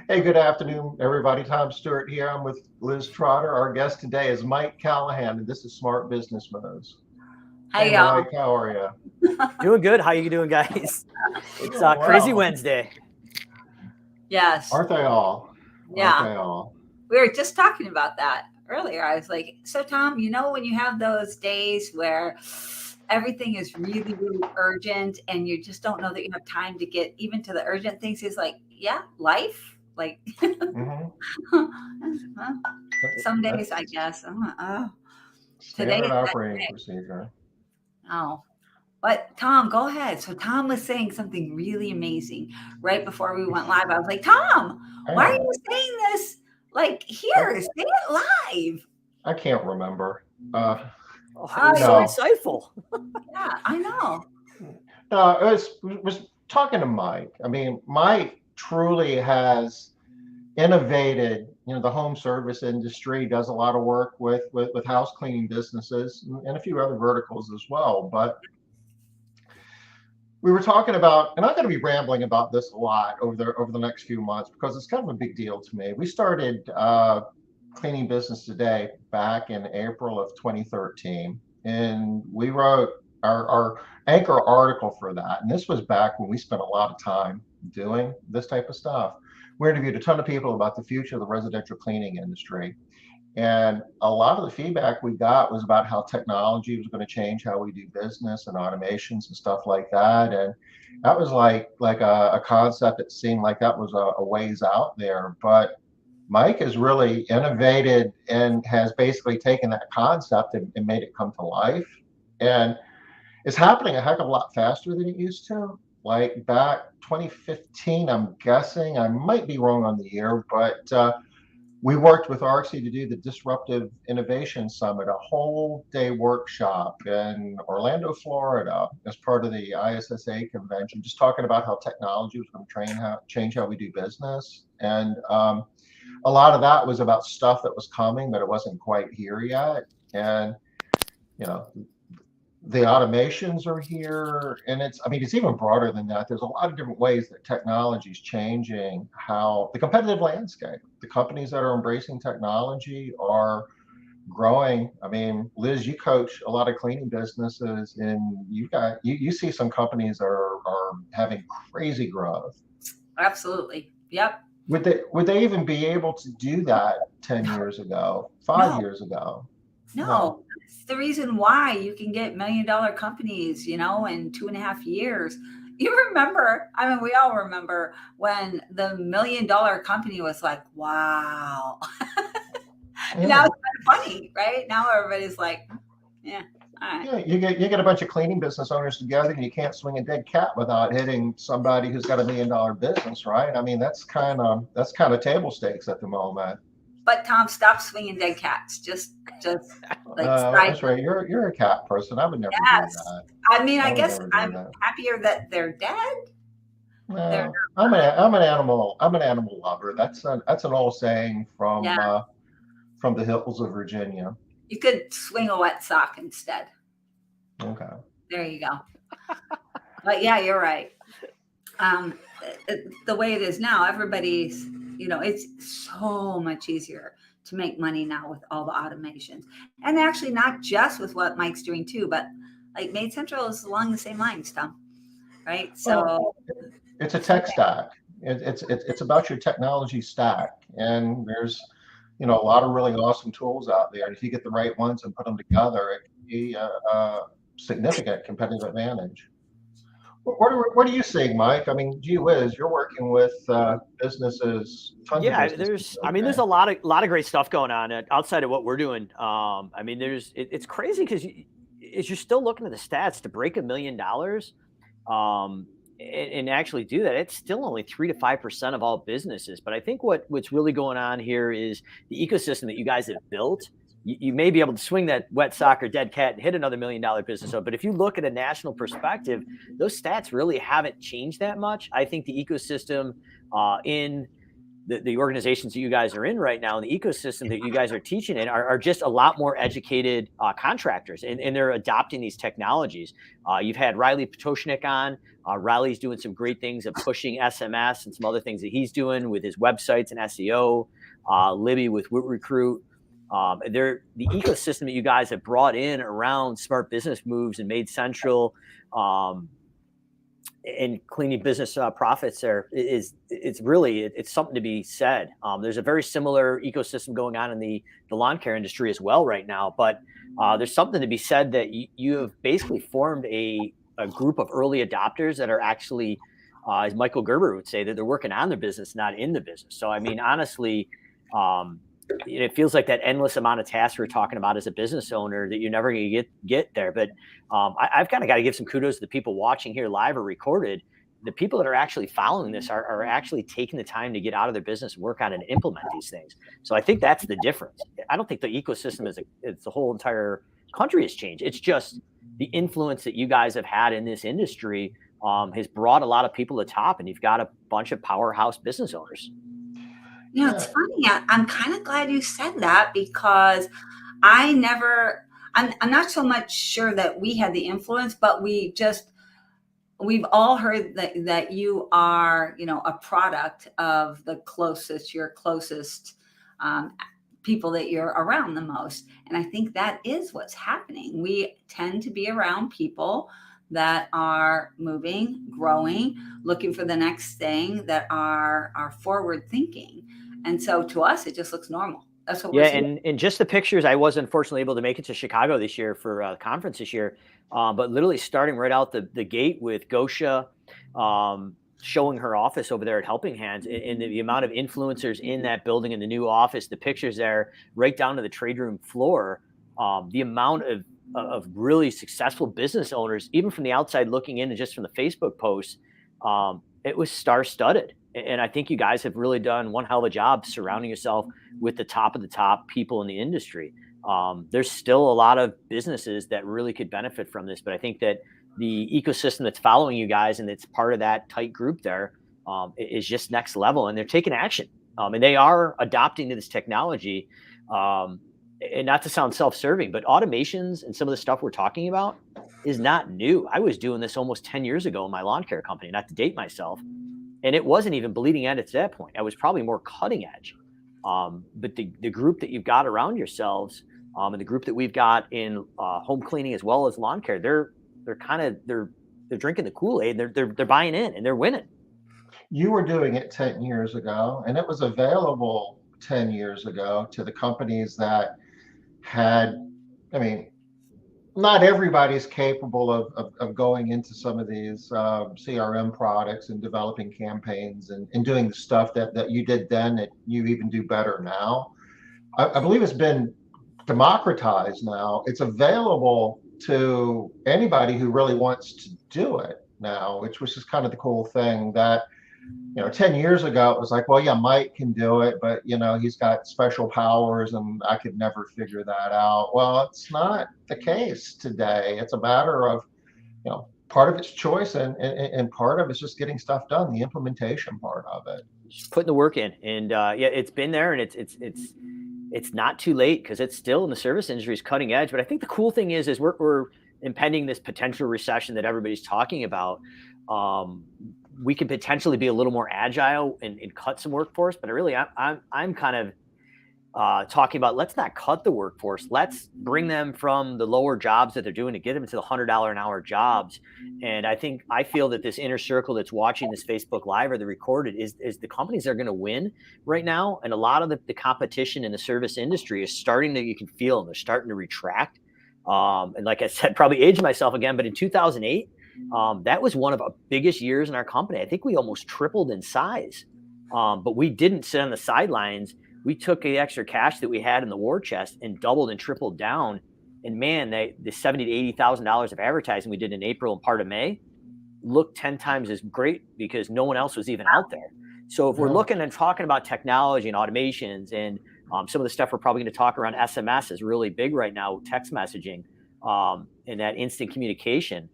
Hey, good afternoon, everybody. Tom Stewart here. I'm with Liz Trotter. Our guest today is Mike Callahan, and this is Smart Business Moves. Hey, Hey y'all. Mike, how are you? Doing good. How you doing, guys? It's Doing Crazy well. Wednesday. Yes. Aren't they all? Aren't Yeah. they all? We were just talking about that earlier. I was like, so Tom, when you have those days where everything is really, really urgent and you just don't know that you have time to get even to the urgent things, is like, yeah, life. Like Hmm. some days I That's guess. Today standard is that operating day. procedure. Oh. But Tom, go ahead. So Tom was saying something really amazing right before we went live. I was like, Tom, why are Yeah, you saying this? Like I, here, say it live. I can't remember. Uh, Oh, it Oh, was so yeah, no, insightful. I know. no, it was talking to Mike. I mean, Mike truly has innovated. The home service industry does a lot of work with house cleaning businesses and a few other verticals as well. But we were talking about, and I'm going to be rambling about this a lot over the next few months because it's kind of a big deal to me. We started cleaning business today back in April of 2013, and we wrote our anchor article for that. And this was back when we spent a lot of time doing this type of stuff. We interviewed a ton of people about the future of the residential cleaning industry. And a lot of the feedback we got was about how technology was going to change how we do business and automations and stuff like that. And that was like a concept that seemed like that was a ways out there. But Mike has really innovated and has basically taken that concept and made it come to life. And it's happening a heck of a lot faster than it used to. Like back 2015, I'm guessing, I might be wrong on the year, but we worked with ARCSI to do the Disruptive Innovation Summit, a whole day workshop in Orlando, Florida, as part of the ISSA convention, just talking about how technology was going to change how we do business. And a lot of that was about stuff that was coming, but it wasn't quite here yet. And, you know, the automations are here, and it's even broader than that. There's a lot of different ways that technology is changing how the competitive landscape. The companies that are embracing technology are growing. I mean, Liz, you coach a lot of cleaning businesses, and you see some companies are having crazy growth. Absolutely. Yep. Would they even be able to do that 10 years ago, five No, years ago? no. No. That's the reason why you can get $1 million companies, in 2.5 years. You remember, I mean, we all remember when the $1 million company was like, wow. Now Yeah. it's kind of funny, right? Now everybody's like, yeah, all right. Yeah, you get a bunch of cleaning business owners together, and you can't swing a dead cat without hitting somebody who's got $1 million business, right? I mean, that's kind of table stakes at the moment. But Tom, stop swinging dead cats. Just like side That's right. You're a cat person. I would never do Yes. that. I mean, I I would guess never do I'm that. happier that they're dead. They're No, I'm an animal lover. That's an old saying Yeah. from the hills of Virginia. You could swing a wet sock instead. Okay. There you go. But yeah, you're right. Um, the way it is now, everybody's, it's so much easier to make money now with all the automations. And actually, not just with what Mike's doing too, but like MaidCentral is along the same lines, Tom. Right? Well, So, it's a tech stack. It's about your technology stack, and there's a lot of really awesome tools out there. And if you get the right ones and put them together, it can be a significant competitive advantage. What are you seeing, Mike? I mean, gee whiz, you're working with businesses, tons of Yeah, businesses there's I every mean, day. there's a lot of great stuff going on outside of what we're doing. I mean, it's crazy because as you're still looking at the stats to break $1 million, and actually do that, it's still only 3 to 5% of all businesses. But I think what's really going on here is the ecosystem that you guys have built. You may be able to swing that wet sock or dead cat and hit another $1 million business. But if you look at a national perspective, those stats really haven't changed that much. I think the ecosystem in the organizations that you guys are in right now and the ecosystem that you guys are teaching in are just a lot more educated contractors, and they're adopting these technologies. You've had Riley Patoshnik on. Riley's doing some great things of pushing SMS and some other things that he's doing with his websites and SEO. Libby with Recruit. They're the ecosystem that you guys have brought in around smart business moves and MaidCentral, and cleaning business profits there it's something to be said. There's a very similar ecosystem going on in the lawn care industry as well right now, but there's something to be said that you have basically formed a group of early adopters that are actually, as Michael Gerber would say, that they're working on their business, not in the business. So, I mean, honestly, it feels like that endless amount of tasks we're talking about as a business owner that you're never going to get there. But I've kind of got to give some kudos to the people watching here live or recorded. The people that are actually following this are actually taking the time to get out of their business and work on and implement these things. So I think that's the difference. I don't think the ecosystem it's the whole entire country has changed. It's just the influence that you guys have had in this industry has brought a lot of people to the top, and you've got a bunch of powerhouse business owners. It's funny. I'm kind of glad you said that, because I'm not so much sure that we had the influence, but we've all heard that you are, a product of your closest people that you're around the most. And I think that is what's happening. We tend to be around people that are moving, growing, looking for the next thing, that are forward thinking. And so to us, it just looks normal. That's what we're seeing. And just the pictures, I was unfortunately able to make it to Chicago this year for a conference this year. But literally starting right out the gate with Gosha showing her office over there at Helping Hands, and the amount of influencers in that building in the new office, the pictures there, right down to the trade room floor, the amount of really successful business owners, even from the outside looking in and just from the Facebook posts, it was star-studded. And I think you guys have really done one hell of a job surrounding yourself with the top of the top people in the industry. There's still a lot of businesses that really could benefit from this, but I think that the ecosystem that's following you guys and it's part of that tight group there is just next level, and they're taking action. And they are adopting to this technology. And not to sound self-serving, but automations and some of the stuff we're talking about is not new. I was doing this almost 10 years ago in my lawn care company, not to date myself. And it wasn't even bleeding edge at that point. I was probably more cutting edge. But the group that you've got around yourselves, and the group that we've got in home cleaning as well as lawn care, they're drinking the Kool-Aid. They're buying in, and they're winning. You were doing it 10 years ago, and it was available 10 years ago to the companies that had, not everybody's capable of going into some of these CRM products and developing campaigns and doing the stuff that you did then that you even do better now. I believe it's been democratized now. It's available to anybody who really wants to do it now, which was just kind of the cool thing that, 10 years ago, it was like, well, yeah, Mike can do it, but, he's got special powers and I could never figure that out. Well, it's not the case today. It's a matter of, part of it's choice and part of it's just getting stuff done, the implementation part of it. Just putting the work in. And it's been there, and it's not too late, because it's still in the service industry is cutting edge. But I think the cool thing is we're impending this potential recession that everybody's talking about. We could potentially be a little more agile and cut some workforce, but I'm kind of talking about, let's not cut the workforce. Let's bring them from the lower jobs that they're doing to get them to the $100 an hour jobs. And I feel that this inner circle that's watching this Facebook Live or the recorded is the companies that are going to win right now. And a lot of the competition in the service industry is starting to, you can feel, and they're starting to retract. And like I said, probably aging myself again, but in 2008, that was one of our biggest years in our company. I think we almost tripled in size, but we didn't sit on the sidelines. We took the extra cash that we had in the war chest and doubled and tripled down. And man, the $70,000 to $80,000 of advertising we did in April and part of May looked 10 times as great because no one else was even out there. So if we're looking and talking about technology and automations and some of the stuff we're probably going to talk around SMS is really big right now, text messaging and that instant communication.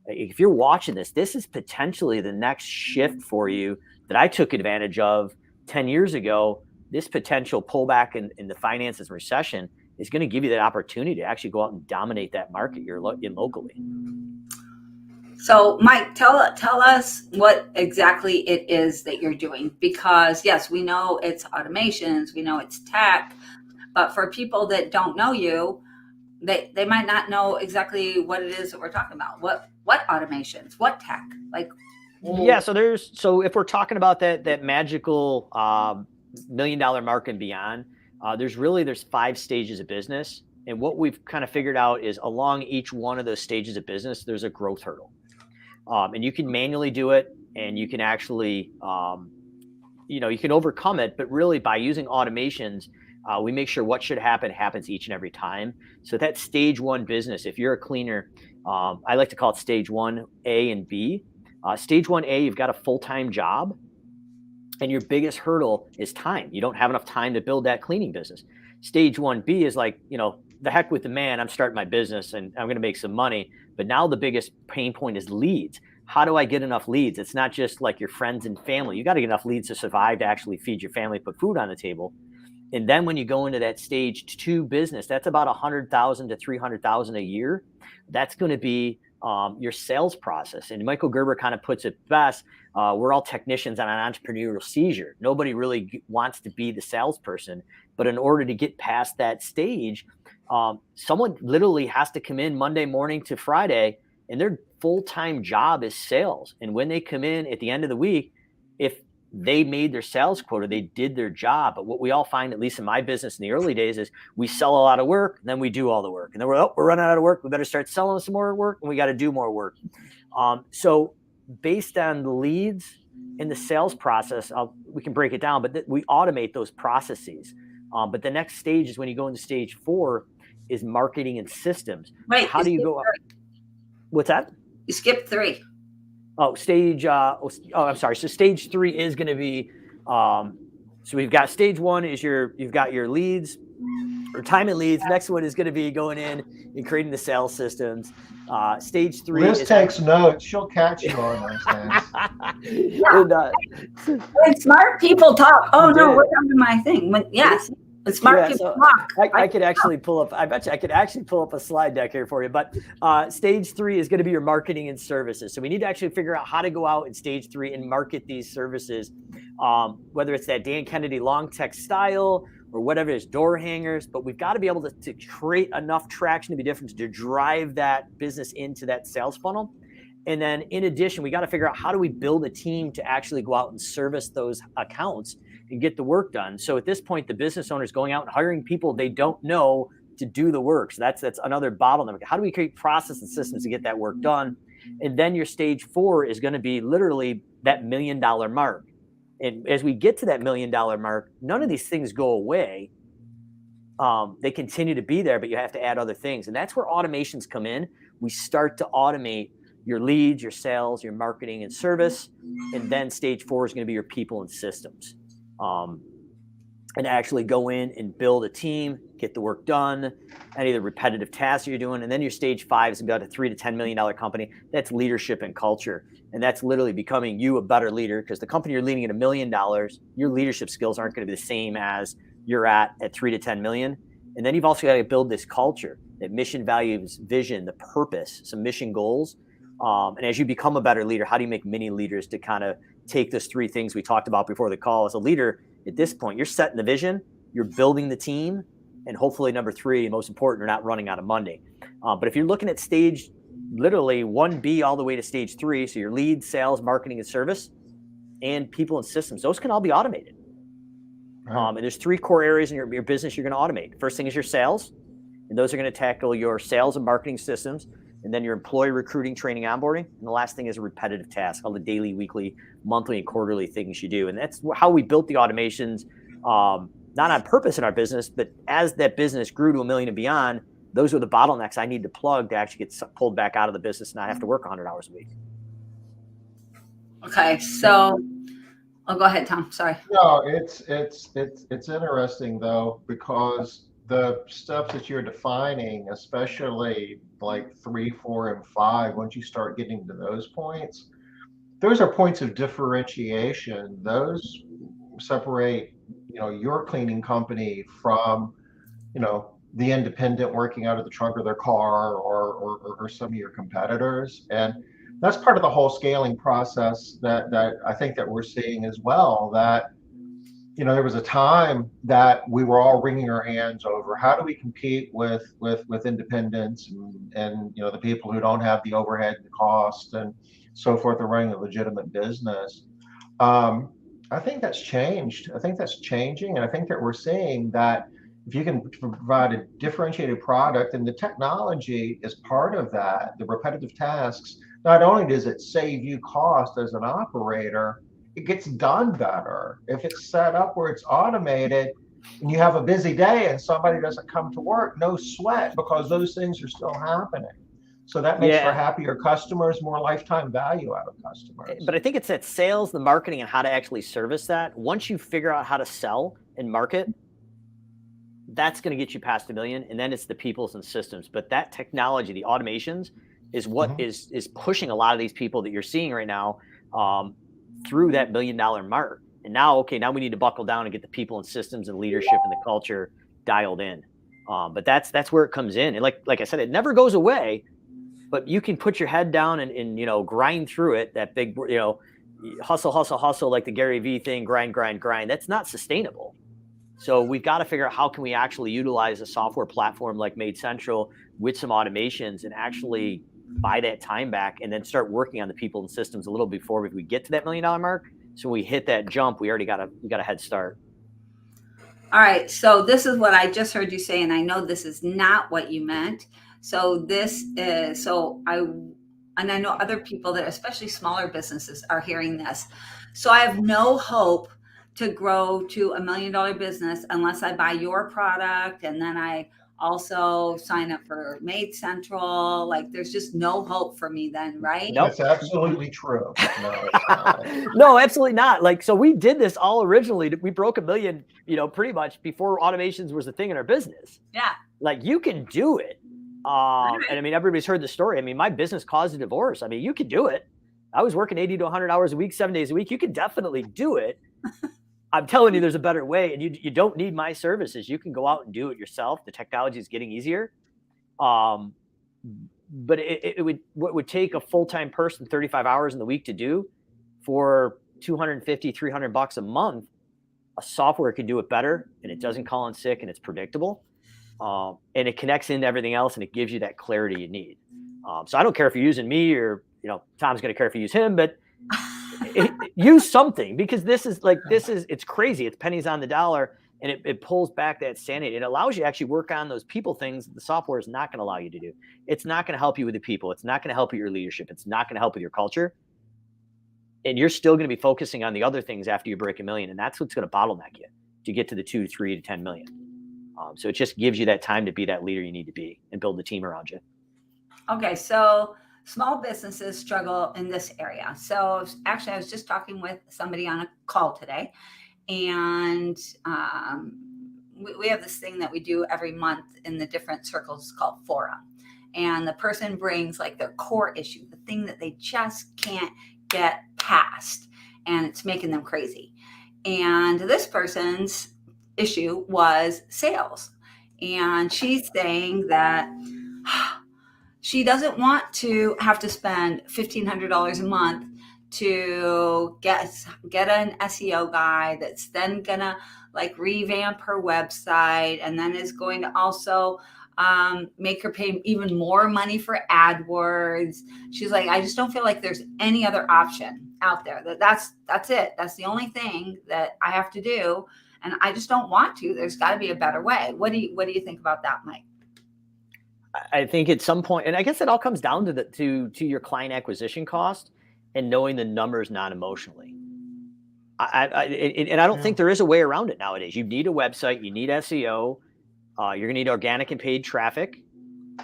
If you're watching this is potentially the next shift for you that I took advantage of 10 years ago, this potential pullback in the finances recession is going to give you that opportunity to actually go out and dominate that market you're in locally. So, Mike, tell us what exactly it is that you're doing, because yes, we know it's automations, we know it's tech, but for people that don't know you, they might not know exactly what it is that we're talking about. What automations, what tech, like? Yeah, so if we're talking about that magical $1 million mark and beyond, there's 5 stages of business, and what we've kind of figured out is along each one of those stages of business, there's a growth hurdle. And you can manually do it, and you can actually, you can overcome it. But really, by using automations, we make sure what should happen happens each and every time. So that stage 1 business, if you're a cleaner, I like to call it stage 1A and B. Stage 1A, you've got a full-time job, and your biggest hurdle is time. You don't have enough time to build that cleaning business. Stage 1B is like, the heck with the man, I'm starting my business and I'm going to make some money. But now the biggest pain point is leads. How do I get enough leads? It's not just like your friends and family. You got to get enough leads to survive, to actually feed your family, put food on the table. And then when you go into that stage 2 business, that's about $100,000 to $300,000 a year. That's going to be your sales process. And Michael Gerber kind of puts it best. We're all technicians on an entrepreneurial seizure. Nobody really wants to be the salesperson. But in order to get past that stage, someone literally has to come in Monday morning to Friday, and their full-time job is sales. And when they come in at the end of the week, if they made their sales quota, they did their job. But what we all find, at least in my business in the early days, is we sell a lot of work, then we do all the work. And then we're running out of work. We better start selling some more work, and we got to do more work. So based on the leads and the sales process, we can break it down, but we automate those processes. But the next stage is when you go into stage 4 is marketing and systems. Wait, how do you go up? What's that? You skipped 3. Oh, I'm sorry. So stage 3 is going to be, so we've got stage 1 is you've got your leads or time and leads. Next one is going to be going in and creating the sales systems. Stage 3 Liz takes notes. She'll catch you on those things. When smart people talk, we're down to my thing. Yes. When smart people talk. I could actually pull up, I bet you I could actually pull up a slide deck here for you. But stage 3 is going to be your marketing and services. So we need to actually figure out how to go out in stage 3 and market these services, whether it's that Dan Kennedy long text style or whatever it is, door hangers. But we've got to be able to create enough traction to be different to drive that business into that sales funnel. And then in addition, we got to figure out how do we build a team to actually go out and service those accounts and get the work done. So at this point, the business owner is going out and hiring people they don't know to do the work. So that's another bottleneck. How do we create process and systems to get that work done? And then your stage 4 is going to be literally that $1 million mark. And as we get to that $1 million mark, none of these things go away. They continue to be there, but you have to add other things. And that's where automations come in. We start to automate your leads, your sales, your marketing and service. And then stage 4 is going to be your people and systems. And actually go in and build a team, get the work done, any of the repetitive tasks you're doing. And then your stage 5 is about a $3 to $10 million company. That's leadership and culture. And that's literally becoming you a better leader, because the company you're leading at $1 million, your leadership skills aren't going to be the same as you're at 3 to 10 million. And then you've also got to build this culture, that mission, values, vision, the purpose, some mission goals. And as you become a better leader, how do you make mini leaders to kind of take those 3 things we talked about before the call? As a leader, at this point, you're setting the vision, you're building the team, and hopefully number 3, most important, you're not running out of money. But if you're looking at stage, literally 1B all the way to stage 3, so your lead, sales, marketing, and service, and people and systems, those can all be automated. Right. And there's 3 core areas in your business you're going to automate. First thing is your sales, and those are going to tackle your sales and marketing systems. And then your employee recruiting, training, onboarding. And the last thing is a repetitive task, all the daily, weekly, monthly, and quarterly things you do. And that's how we built the automations, not on purpose in our business, but as that business grew to $1 million and beyond, those were the bottlenecks I need to plug to actually get pulled back out of the business and not have to work 100 hours a week. Okay, so go ahead, Tom. Sorry. No, it's interesting though, because the steps that you're defining, especially like 3, 4, and 5, once you start getting to those points, those are points of differentiation. Those separate, your cleaning company from, the independent working out of the trunk of their car or some of your competitors. And that's part of the whole scaling process that I think that we're seeing as well, that there was a time that we were all wringing our hands over how do we compete with independents and the people who don't have the overhead and the cost and so forth of running a legitimate business. I think that's changed. I think that's changing, and I think that we're seeing that if you can provide a differentiated product, and the technology is part of that, the repetitive tasks, not only does it save you cost as an operator, it gets done better. If it's set up where it's automated and you have a busy day and somebody doesn't come to work, no sweat, because those things are still happening. So that makes for happier customers, more lifetime value out of customers. But I think it's that sales, the marketing, and how to actually service that. Once you figure out how to sell and market, that's going to get you past $1 million. And then it's the peoples and systems. But that technology, the automations, is what is pushing a lot of these people that you're seeing right now through that $1 million mark. And now we need to buckle down and get the people and systems and leadership and the culture dialed in. But that's where it comes in. And like I said, it never goes away. But you can put your head down and grind through it. That big, hustle, like the Gary Vee thing, grind. That's not sustainable. So we've got to figure out how can we actually utilize a software platform like MaidCentral with some automations and actually buy that time back and then start working on the people and systems a little before we get to that $1 million mark. So when we hit that jump, we got a head start. All right. So this is what I just heard you say, and I know this is not what you meant. So I know other people that, especially smaller businesses, are hearing this. So I have no hope to grow to $1 million business unless I buy your product and then I also sign up for MaidCentral. Like, there's just no hope for me then, right? Nope. That's absolutely true. No, it's not. No, absolutely not. Like, so we did this all originally. We broke $1 million, pretty much before automations was a thing in our business. Yeah. Like, you can do it. And I mean, everybody's heard the story. I mean, my business caused a divorce. I mean, you could do it. I was working 80 to 100 hours a week, 7 days a week. You could definitely do it. I'm telling you, there's a better way, and you don't need my services. You can go out and do it yourself. The technology is getting easier. But what would take a full-time person 35 hours in the week to do for $250, $300 a month, a software could do it better, and it doesn't call in sick, and it's predictable. And it connects into everything else, and it gives you that clarity you need. So I don't care if you're using me or, Tom's going to care if you use him, but use something, because it's crazy. It's pennies on the dollar, and it pulls back that sanity. It allows you to actually work on those people things that the software is not going to allow you to do. It's not going to help you with the people. It's not going to help with your leadership. It's not going to help with your culture. And you're still going to be focusing on the other things after you break $1 million. And that's what's going to bottleneck you to get to the 2, 3 to 10 million. So it just gives you that time to be that leader you need to be and build the team around you. Okay. So small businesses struggle in this area. So actually, I was just talking with somebody on a call today, and we have this thing that we do every month in the different circles called Forum. And the person brings like their core issue, the thing that they just can't get past, and it's making them crazy. And this person's issue was sales. And she's saying that she doesn't want to have to spend $1,500 a month to get an SEO guy that's then gonna like revamp her website, and then is going to also make her pay even more money for AdWords. She's like, I just don't feel like there's any other option out there. That's it. That's the only thing that I have to do, and I just don't want to. There's got to be a better way. What do you think about that, Mike? I think at some point, and I guess it all comes down to your client acquisition cost and knowing the numbers non-emotionally. And I don't think there is a way around it nowadays. You need a website, you need SEO, you're gonna need organic and paid traffic.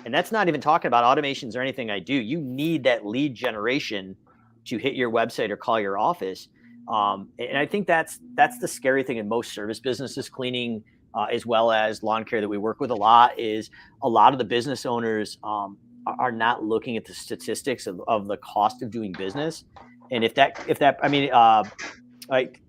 And that's not even talking about automations or anything I do. You need that lead generation to hit your website or call your office. And I think that's the scary thing in most service businesses, cleaning, as well as lawn care that we work with a lot, is a lot of the business owners are not looking at the statistics of the cost of doing business. And if that, I mean, like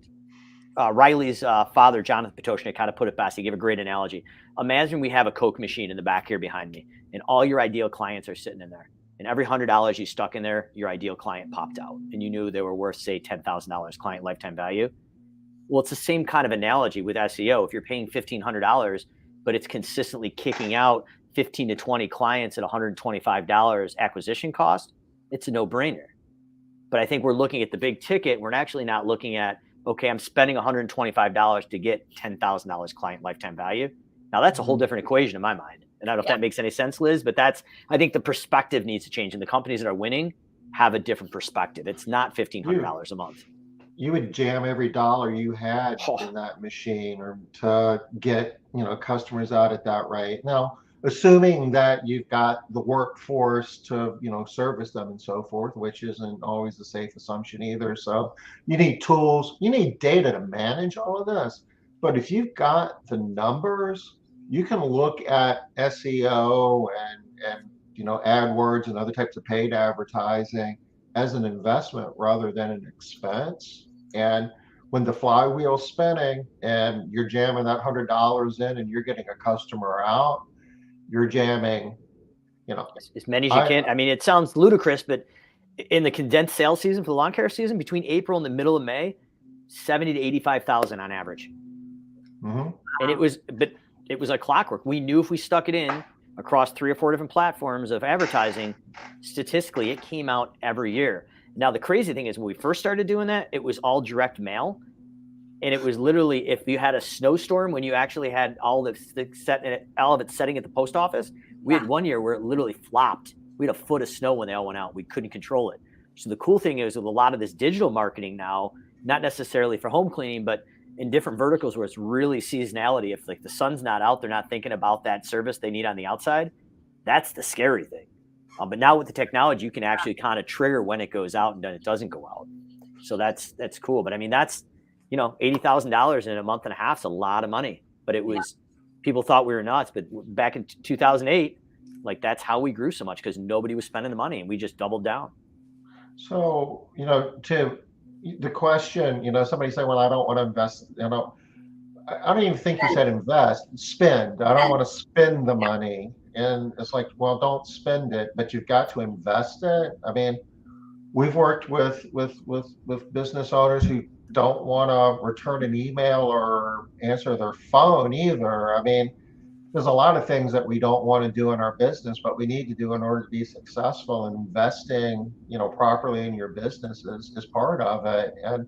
Riley's father, Jonathan Petoshnik, kind of put it best. He gave a great analogy. Imagine we have a Coke machine in the back here behind me, and all your ideal clients are sitting in there. And every $100 you stuck in there, your ideal client popped out, and you knew they were worth, say, $10,000 client lifetime value. Well, it's the same kind of analogy with SEO. If you're paying $1,500, but it's consistently kicking out 15 to 20 clients at $125 acquisition cost, it's a no-brainer. But I think we're looking at the big ticket. We're actually not looking at, okay, I'm spending $125 to get $10,000 client lifetime value. Now that's a whole different equation in my mind. And I don't know if that makes any sense, Liz, but I think the perspective needs to change. And the companies that are winning have a different perspective. It's not $1,500 a month. You would jam every dollar you had in that machine or to get, customers out at that rate. Now, assuming that you've got the workforce to, service them and so forth, which isn't always a safe assumption either. So you need tools, you need data to manage all of this. But if you've got the numbers, you can look at SEO and AdWords and other types of paid advertising as an investment rather than an expense. And when the flywheel's spinning and you're jamming that $100 in and you're getting a customer out, you're jamming, as many as you can. I mean, it sounds ludicrous, but in the condensed sales season for the lawn care season, between April and the middle of May, 70 to 85,000 on average. Mm-hmm. And it was like clockwork. We knew if we stuck it in across 3 or 4 different platforms of advertising, statistically, it came out every year. Now, the crazy thing is when we first started doing that, it was all direct mail. And it was literally, if you had a snowstorm, when you actually had all of it setting at the post office, we had one year where it literally flopped. We had a foot of snow when they all went out. We couldn't control it. So the cool thing is with a lot of this digital marketing now, not necessarily for home cleaning, but in different verticals where it's really seasonality. If like the sun's not out, they're not thinking about that service they need on the outside. That's the scary thing. But now with the technology, you can actually kind of trigger when it goes out and then it doesn't go out. So that's cool. But I mean, that's, $80,000 in a month and a half is a lot of money. But it was, people thought we were nuts. But back in 2008, like that's how we grew so much because nobody was spending the money and we just doubled down. So, to the question, somebody say, well, I don't want to invest, I don't even think you said invest, spend. I don't want to spend the money. And it's like, well, don't spend it, but you've got to invest it. I mean, we've worked with business owners who don't want to return an email or answer their phone either. I mean, there's a lot of things that we don't want to do in our business, but we need to do in order to be successful. And investing, properly in your business is part of it. And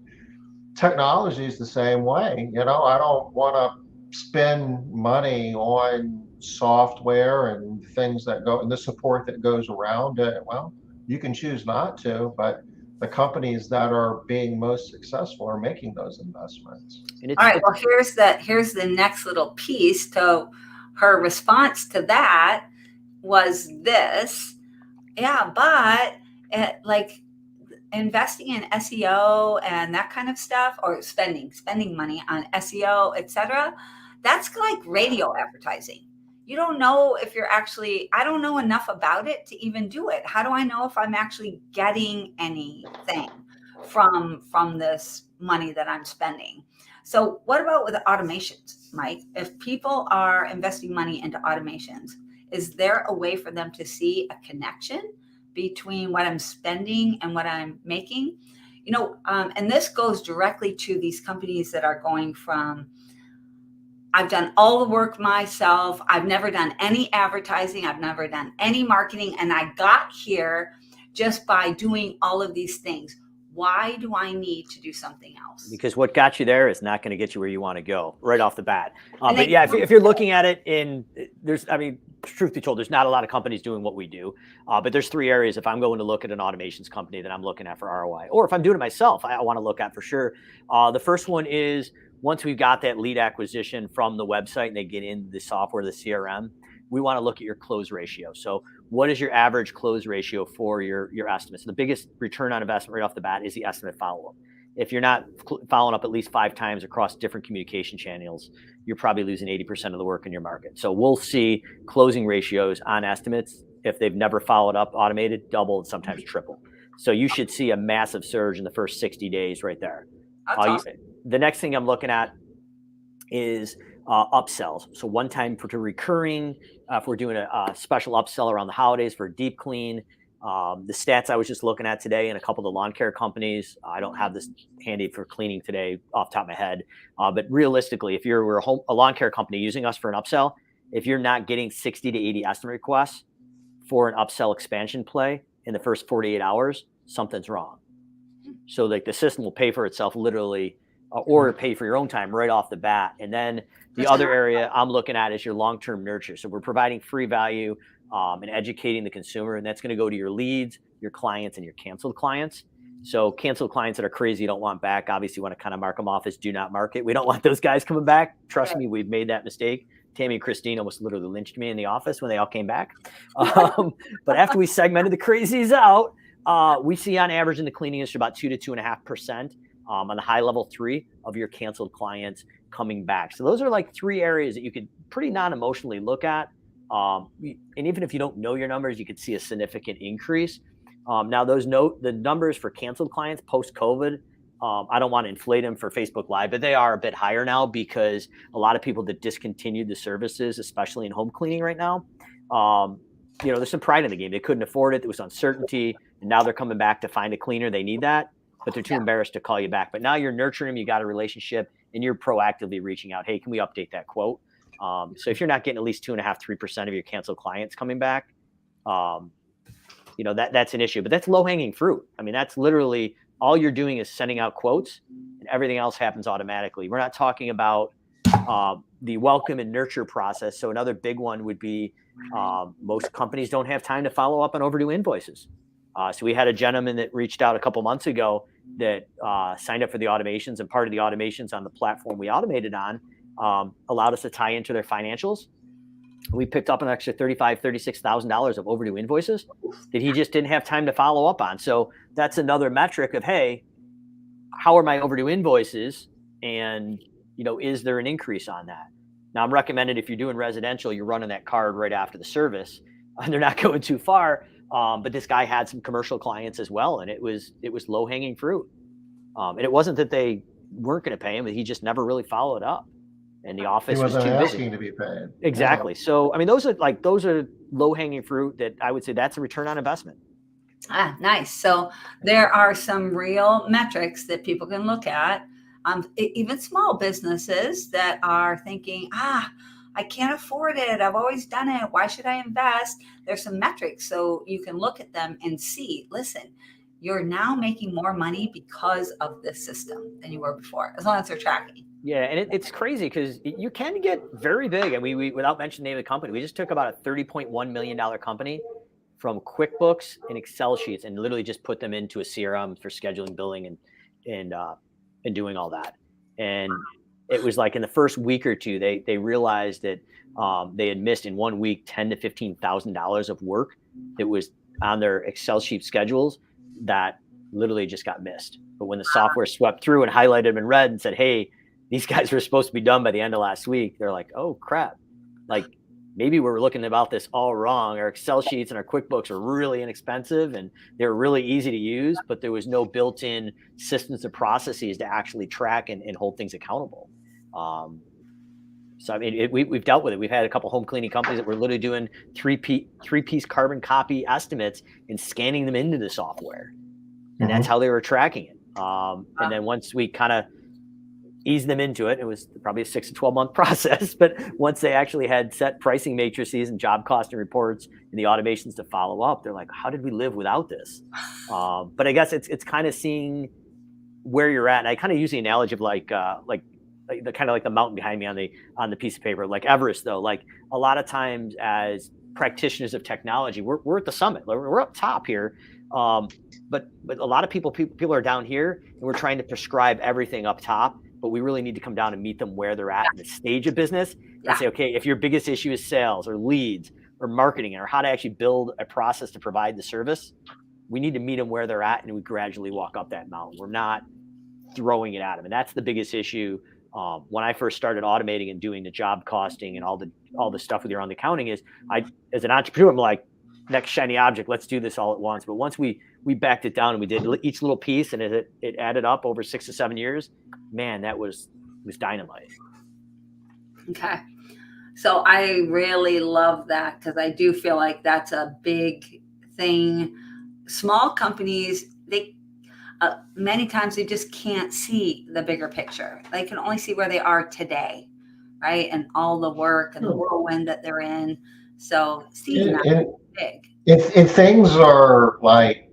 technology is the same way. I don't want to spend money on software and things that go and the support that goes around it. Well, you can choose not to, but the companies that are being most successful are making those investments. All right. Well, here's the next little piece. So her response to that was this. Yeah, but like investing in SEO and that kind of stuff, or spending money on SEO, etc., that's like radio advertising. You don't know if you're actually, I don't know enough about it to even do it. How do I know if I'm actually getting anything from this money that I'm spending? So what about with automations, Mike? If people are investing money into automations, is there a way for them to see a connection between what I'm spending and what I'm making? And this goes directly to these companies that are going from, I've done all the work myself. I've never done any advertising. I've never done any marketing. And I got here just by doing all of these things. Why do I need to do something else? Because what got you there is not going to get you where you want to go right off the bat. But yeah, if you're looking at it truth be told, there's not a lot of companies doing what we do. But there's 3 areas. If I'm going to look at an automations company that I'm looking at for ROI, or if I'm doing it myself, I want to look at for sure. The first one is once we've got that lead acquisition from the website and they get in the software, the CRM, we want to look at your close ratio. So what is your average close ratio for your estimates? The biggest return on investment right off the bat is the estimate follow-up. If you're not following up at least 5 times across different communication channels, you're probably losing 80% of the work in your market. So we'll see closing ratios on estimates, if they've never followed up automated, double and sometimes triple. So you should see a massive surge in the first 60 days right there. That's awesome. The next thing I'm looking at is upsells. So one time to recurring, if we're doing a special upsell around the holidays for a deep clean. The stats I was just looking at today in a couple of the lawn care companies, I don't have this handy for cleaning today off the top of my head, but realistically, if you're a lawn care company using us for an upsell, if you're not getting 60 to 80 estimate requests for an upsell expansion play in the first 48 hours, something's wrong. So like the system will pay for itself literally, or pay for your own time right off the bat. And then the other area I'm looking at is your long-term nurture. So we're providing free value and educating the consumer, and that's going to go to your leads, your clients, and your canceled clients. So canceled clients that are crazy, you don't want back. Obviously, you want to kind of mark them off as do not market. We don't want those guys coming back. Trust me, we've made that mistake. Tammy and Christine almost literally lynched me in the office when they all came back. But after we segmented the crazies out, we see on average in the cleaning industry about 2 to 2.5% on the high level 3 of your canceled clients coming back. So those are like 3 areas that you could pretty non-emotionally look at. And even if you don't know your numbers, you could see a significant increase. Now the numbers for canceled clients post-COVID, I don't want to inflate them for Facebook Live, but they are a bit higher now because a lot of people that discontinued the services, especially in home cleaning right now, there's some pride in the game. They couldn't afford it. There was uncertainty. And now they're coming back to find a cleaner. They need that, but they're too embarrassed to call you back. But now you're nurturing them. You got a relationship and you're proactively reaching out. Hey, can we update that quote? So if you're not getting at least 2.5%, 3% of your canceled clients coming back, that's an issue, but that's low hanging fruit. I mean, that's literally all you're doing is sending out quotes and everything else happens automatically. We're not talking about the welcome and nurture process. So another big one would be most companies don't have time to follow up on overdue invoices. So we had a gentleman that reached out a couple months ago that signed up for the automations, and part of the automations on the platform we automated on allowed us to tie into their financials. We picked up an extra $35,000, $36,000 of overdue invoices that he just didn't have time to follow up on. So that's another metric of, hey, how are my overdue invoices? And, is there an increase on that? Now I'm recommended if you're doing residential, you're running that card right after the service and they're not going too far. But this guy had some commercial clients as well. And it was low hanging fruit. And it wasn't that they weren't going to pay him, but he just never really followed up. And the office was too busy. Asking to be paid. Exactly. Yeah. So, I mean, those are low hanging fruit that I would say that's a return on investment. Nice. So there are some real metrics that people can look at. Even small businesses that are thinking, I can't afford it. I've always done it. Why should I invest? There's some metrics so you can look at them and see, listen, you're now making more money because of this system than you were before, as long as they're tracking. Yeah, and it's crazy because you can get very big. And we without mentioning the name of the company, we just took about a $30.1 million company from QuickBooks and Excel sheets and literally just put them into a CRM for scheduling, billing, and doing all that. And it was like in the first week or two, they realized that they had missed in 1 week $10,000 to $15,000 of work that was on their Excel sheet schedules that literally just got missed. But when the software swept through and highlighted them in red and said, hey, these guys were supposed to be done by the end of last week, they're like, oh crap. Like maybe we're looking about this all wrong. Our Excel sheets and our QuickBooks are really inexpensive and they're really easy to use, but there was no built-in systems or processes to actually track and hold things accountable. So I mean, we've dealt with it. We've had a couple home cleaning companies that were literally doing three-piece carbon copy estimates and scanning them into the software. And that's how they were tracking it. And then once we kind of eased them into it, it was probably a 6 to 12 month process. But once they actually had set pricing matrices and job costing reports and the automations to follow up, they're like, how did we live without this? But I guess it's kind of seeing where you're at. And I kind of use the analogy of like the kind of like the mountain behind me on the piece of paper, like Everest though. Like a lot of times as practitioners of technology, we're at the summit, we're up top here. But a lot of people are down here and we're trying to prescribe everything up top, but we really need to come down and meet them where they're at in the stage of business and say, okay, if your biggest issue is sales or leads or marketing or how to actually build a process to provide the service, we need to meet them where they're at and we gradually walk up that mountain. We're not throwing it at them. And that's the biggest issue. When I first started automating and doing the job costing and all the stuff with your own accounting is as an entrepreneur, I'm like, next shiny object, let's do this all at once. But once we we backed it down and we did each little piece, and it added up over 6 to 7 years. Man, that was dynamite. Okay. So I really love that because I do feel like that's a big thing. Small companies, they many times they just can't see the bigger picture. They can only see where they are today, right? And all the work and the whirlwind that they're in. So seeing that is big. If things are like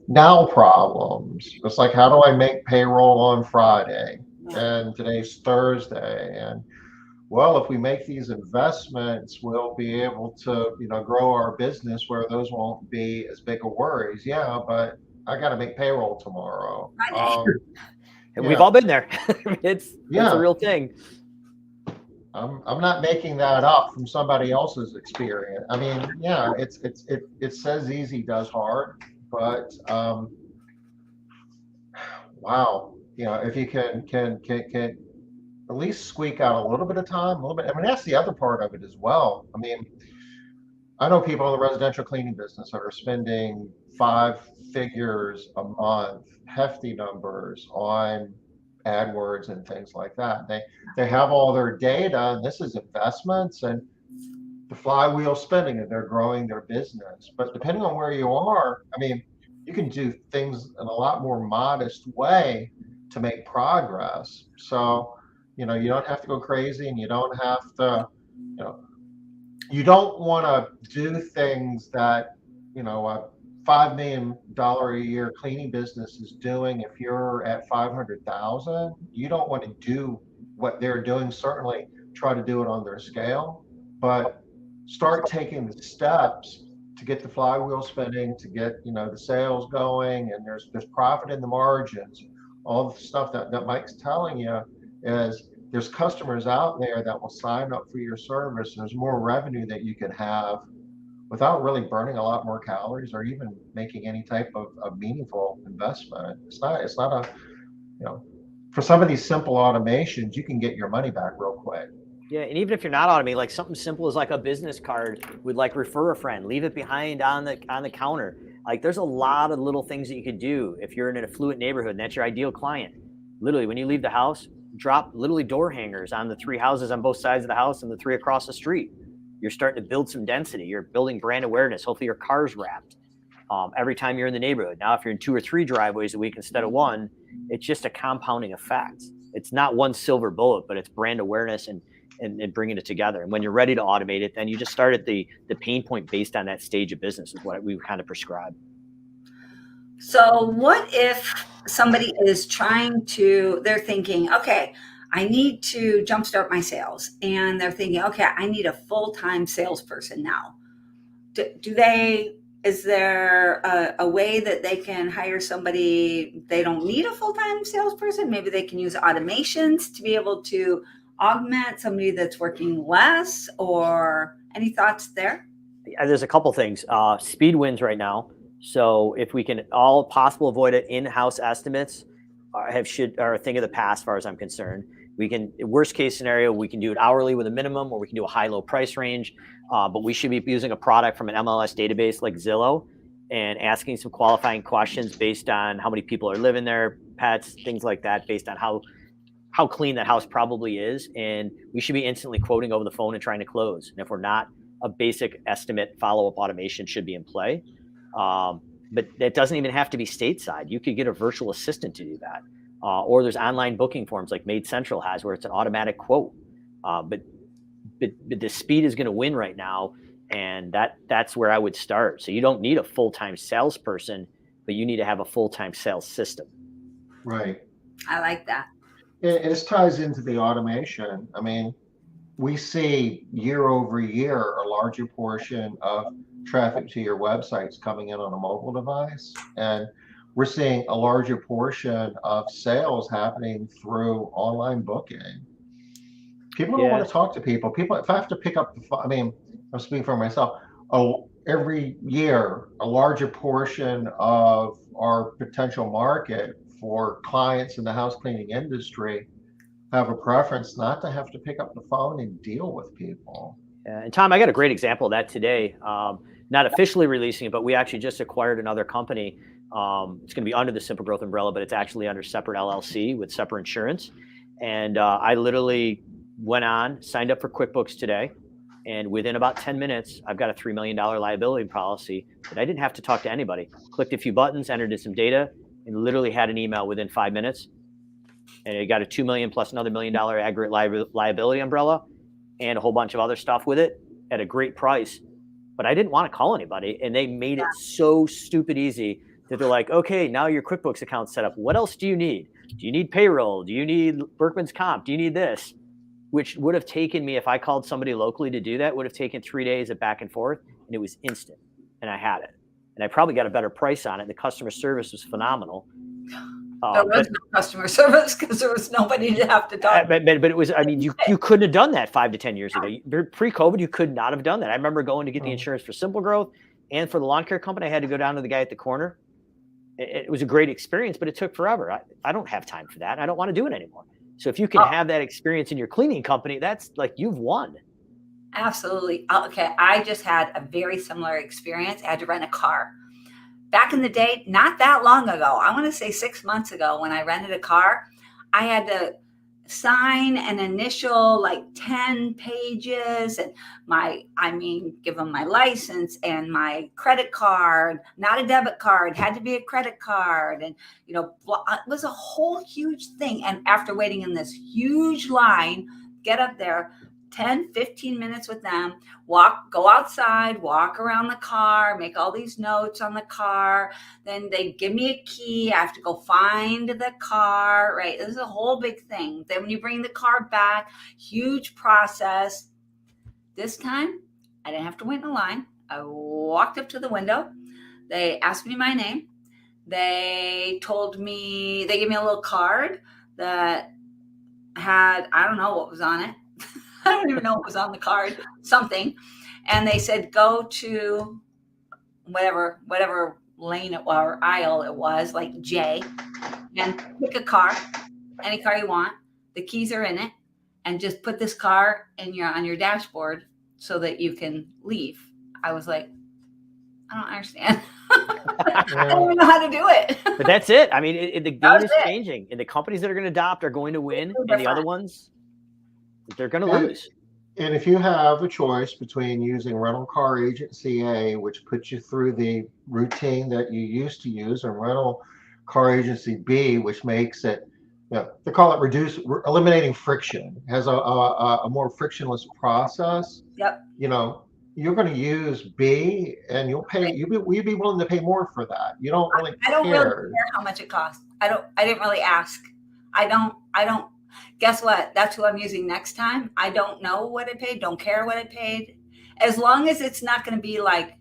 now problems, it's like, how do I make payroll on Friday? And today's Thursday. And well, if we make these investments, we'll be able to, grow our business where those won't be as big of worries. Yeah, but I got to make payroll tomorrow. And we've all been there. It's a real thing. I'm not making that up from somebody else's experience. I mean, yeah, it says easy does hard, but wow, if you can at least squeak out a little bit of time, a little bit. I mean, that's the other part of it as well. I mean, I know people in the residential cleaning business that are spending 5 figures a month, hefty numbers on AdWords and things like that. They have all their data, and this is investments and the flywheel spinning, and they're growing their business. But depending on where you are, I mean, you can do things in a lot more modest way to make progress. So, you don't have to go crazy, and you don't have to, you don't want to do things that, a $5 million a year cleaning business is doing. If you're at 500,000, you don't want to do what they're doing. Certainly try to do it on their scale, but start taking the steps to get the flywheel spinning, to get, the sales going, and there's profit in the margins. All the stuff that Mike's telling you is there's customers out there that will sign up for your service. There's more revenue that you can have without really burning a lot more calories or even making any type of meaningful investment. It's not a, for some of these simple automations, you can get your money back real quick. Yeah, and even if you're not automating, like something simple as like a business card would like refer a friend, leave it behind on the counter. Like there's a lot of little things that you could do if you're in an affluent neighborhood and that's your ideal client. Literally, when you leave the house, drop literally door hangers on the 3 houses on both sides of the house and the 3 across the street. You're starting to build some density. You're building brand awareness. Hopefully your car's wrapped every time you're in the neighborhood. Now, if you're in 2 or 3 driveways a week instead of 1, it's just a compounding effect. It's not one silver bullet, but it's brand awareness and bringing it together. And when you're ready to automate it, then you just start at the pain point based on that stage of business is what we kind of prescribe. So what if somebody is they're thinking, okay, I need to jumpstart my sales. And they're thinking, okay, I need a full-time salesperson now. Is there a way that they can hire somebody? They don't need a full-time salesperson. Maybe they can use automations to be able to augment somebody that's working less, or any thoughts there? There's a couple things. Speed wins right now. So if we can all possible avoid it, in-house estimates are a thing of the past, as far as I'm concerned. We can, worst case scenario, we can do it hourly with a minimum, or we can do a high-low price range. But we should be using a product from an MLS database like Zillow and asking some qualifying questions based on how many people are living there, pets, things like that, based on how clean that house probably is. And we should be instantly quoting over the phone and trying to close. And if we're not, a basic estimate follow-up automation should be in play. But that doesn't even have to be stateside. You could get a virtual assistant to do that. Or there's online booking forms like MaidCentral has, where it's an automatic quote. But the speed is going to win right now. And that's where I would start. So you don't need a full-time salesperson, but you need to have a full-time sales system. Right. I like that. It ties into the automation. I mean, we see year over year a larger portion of traffic to your websites coming in on a mobile device, and we're seeing a larger portion of sales happening through online booking. People don't want to talk to people. If I have to pick up the phone, I mean, I'm speaking for myself. Every year, a larger portion of our potential market for clients in the house cleaning industry have a preference not to have to pick up the phone and deal with people. And Tom, I got a great example of that today. Not officially releasing it, but we actually just acquired another company. It's going to be under the Simple Growth umbrella, but it's actually under separate LLC with separate insurance. And I literally went on, signed up for QuickBooks today. And within about 10 minutes, I've got a $3 million liability policy that I didn't have to talk to anybody. Clicked a few buttons, entered in some data, and literally had an email within 5 minutes. And it got a $2 million plus another $1 million aggregate liability umbrella and a whole bunch of other stuff with it at a great price. But I didn't want to call anybody. And they made it so stupid easy that they're like, okay, now your QuickBooks account's set up. What else do you need? Do you need payroll? Do you need Berkman's Comp? Do you need this? Which would have taken me, if I called somebody locally to do that, would have taken 3 days of back and forth, and it was instant. And I had it. And I probably got a better price on it. The customer service was phenomenal. There was no customer service because there was nobody to have to talk. But it was, I mean, you couldn't have done that 5 to 10 years ago. Pre-COVID, you could not have done that. I remember going to get the insurance for Simple Growth and for the lawn care company. I had to go down to the guy at the corner. It was a great experience, but it took forever. I don't have time for that. I don't want to do it anymore. So if you can have that experience in your cleaning company, that's like you've won. Absolutely. Okay. I just had a very similar experience. I had to rent a car. Back in the day, not that long ago, I want to say 6 months ago, when I rented a car, I had to sign an initial like 10 pages and give them my license and my credit card, not a debit card, had to be a credit card. And, it was a whole huge thing. And after waiting in this huge line, get up there, 10, 15 minutes with them, go outside, walk around the car, make all these notes on the car. Then they give me a key. I have to go find the car, right? This is a whole big thing. Then when you bring the car back, huge process. This time, I didn't have to wait in a line. I walked up to the window. They asked me my name. They gave me a little card that had, I don't know what was on it. I don't even know what was on the card, something. And they said, go to whatever lane it was, or aisle it was, like J, and pick a car, any car you want. The keys are in it, and just put this car on your dashboard so that you can leave. I was like, I don't understand. I don't even know how to do it. But that's it. I mean, the game is changing, and the companies that are going to adopt are going to win, and the other ones, they're going to lose. And if you have a choice between using rental car agency A, which puts you through the routine that you used to use, and rental car agency B, which makes it, they call it eliminating friction, has a more frictionless process. Yep. You're going to use B, and you'll be willing to pay more for that. You don't really I don't really care how much it costs. I didn't really ask. I don't. Guess what? That's who I'm using next time. I don't know what it paid. Don't care what it paid. As long as it's not going to be like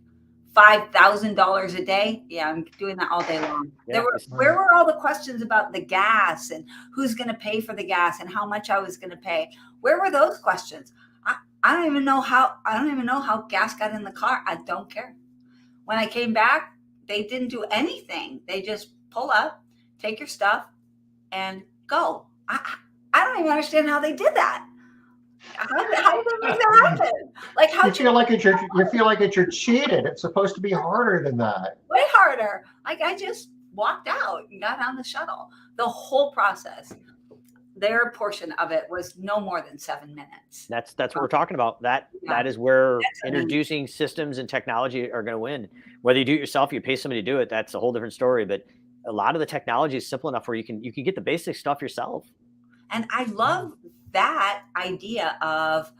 $5,000 a day. Yeah, I'm doing that all day long. Yeah, where were all the questions about the gas and who's going to pay for the gas and how much I was going to pay? Where were those questions? I don't even know how gas got in the car. I don't care. When I came back, they didn't do anything. They just pull up, take your stuff, and go. I don't even understand how they did that. How did that happen? Like, how you feel like you're cheated. It's supposed to be harder than that. Way harder. Like, I just walked out and got on the shuttle. The whole process, their portion of it was no more than 7 minutes. That's what we're talking about. That is where introducing systems and technology are going to win. Whether you do it yourself, you pay somebody to do it, that's a whole different story. But a lot of the technology is simple enough where you can get the basic stuff yourself. And I love that idea of,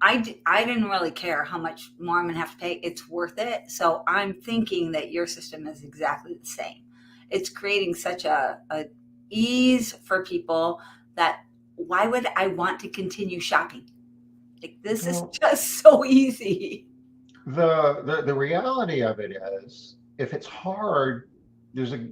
I didn't really care how much more I'm going to have to pay. It's worth it. So I'm thinking that your system is exactly the same. It's creating such a ease for people that why would I want to continue shopping? Like, this is just so easy. The reality of it is, if it's hard, there's a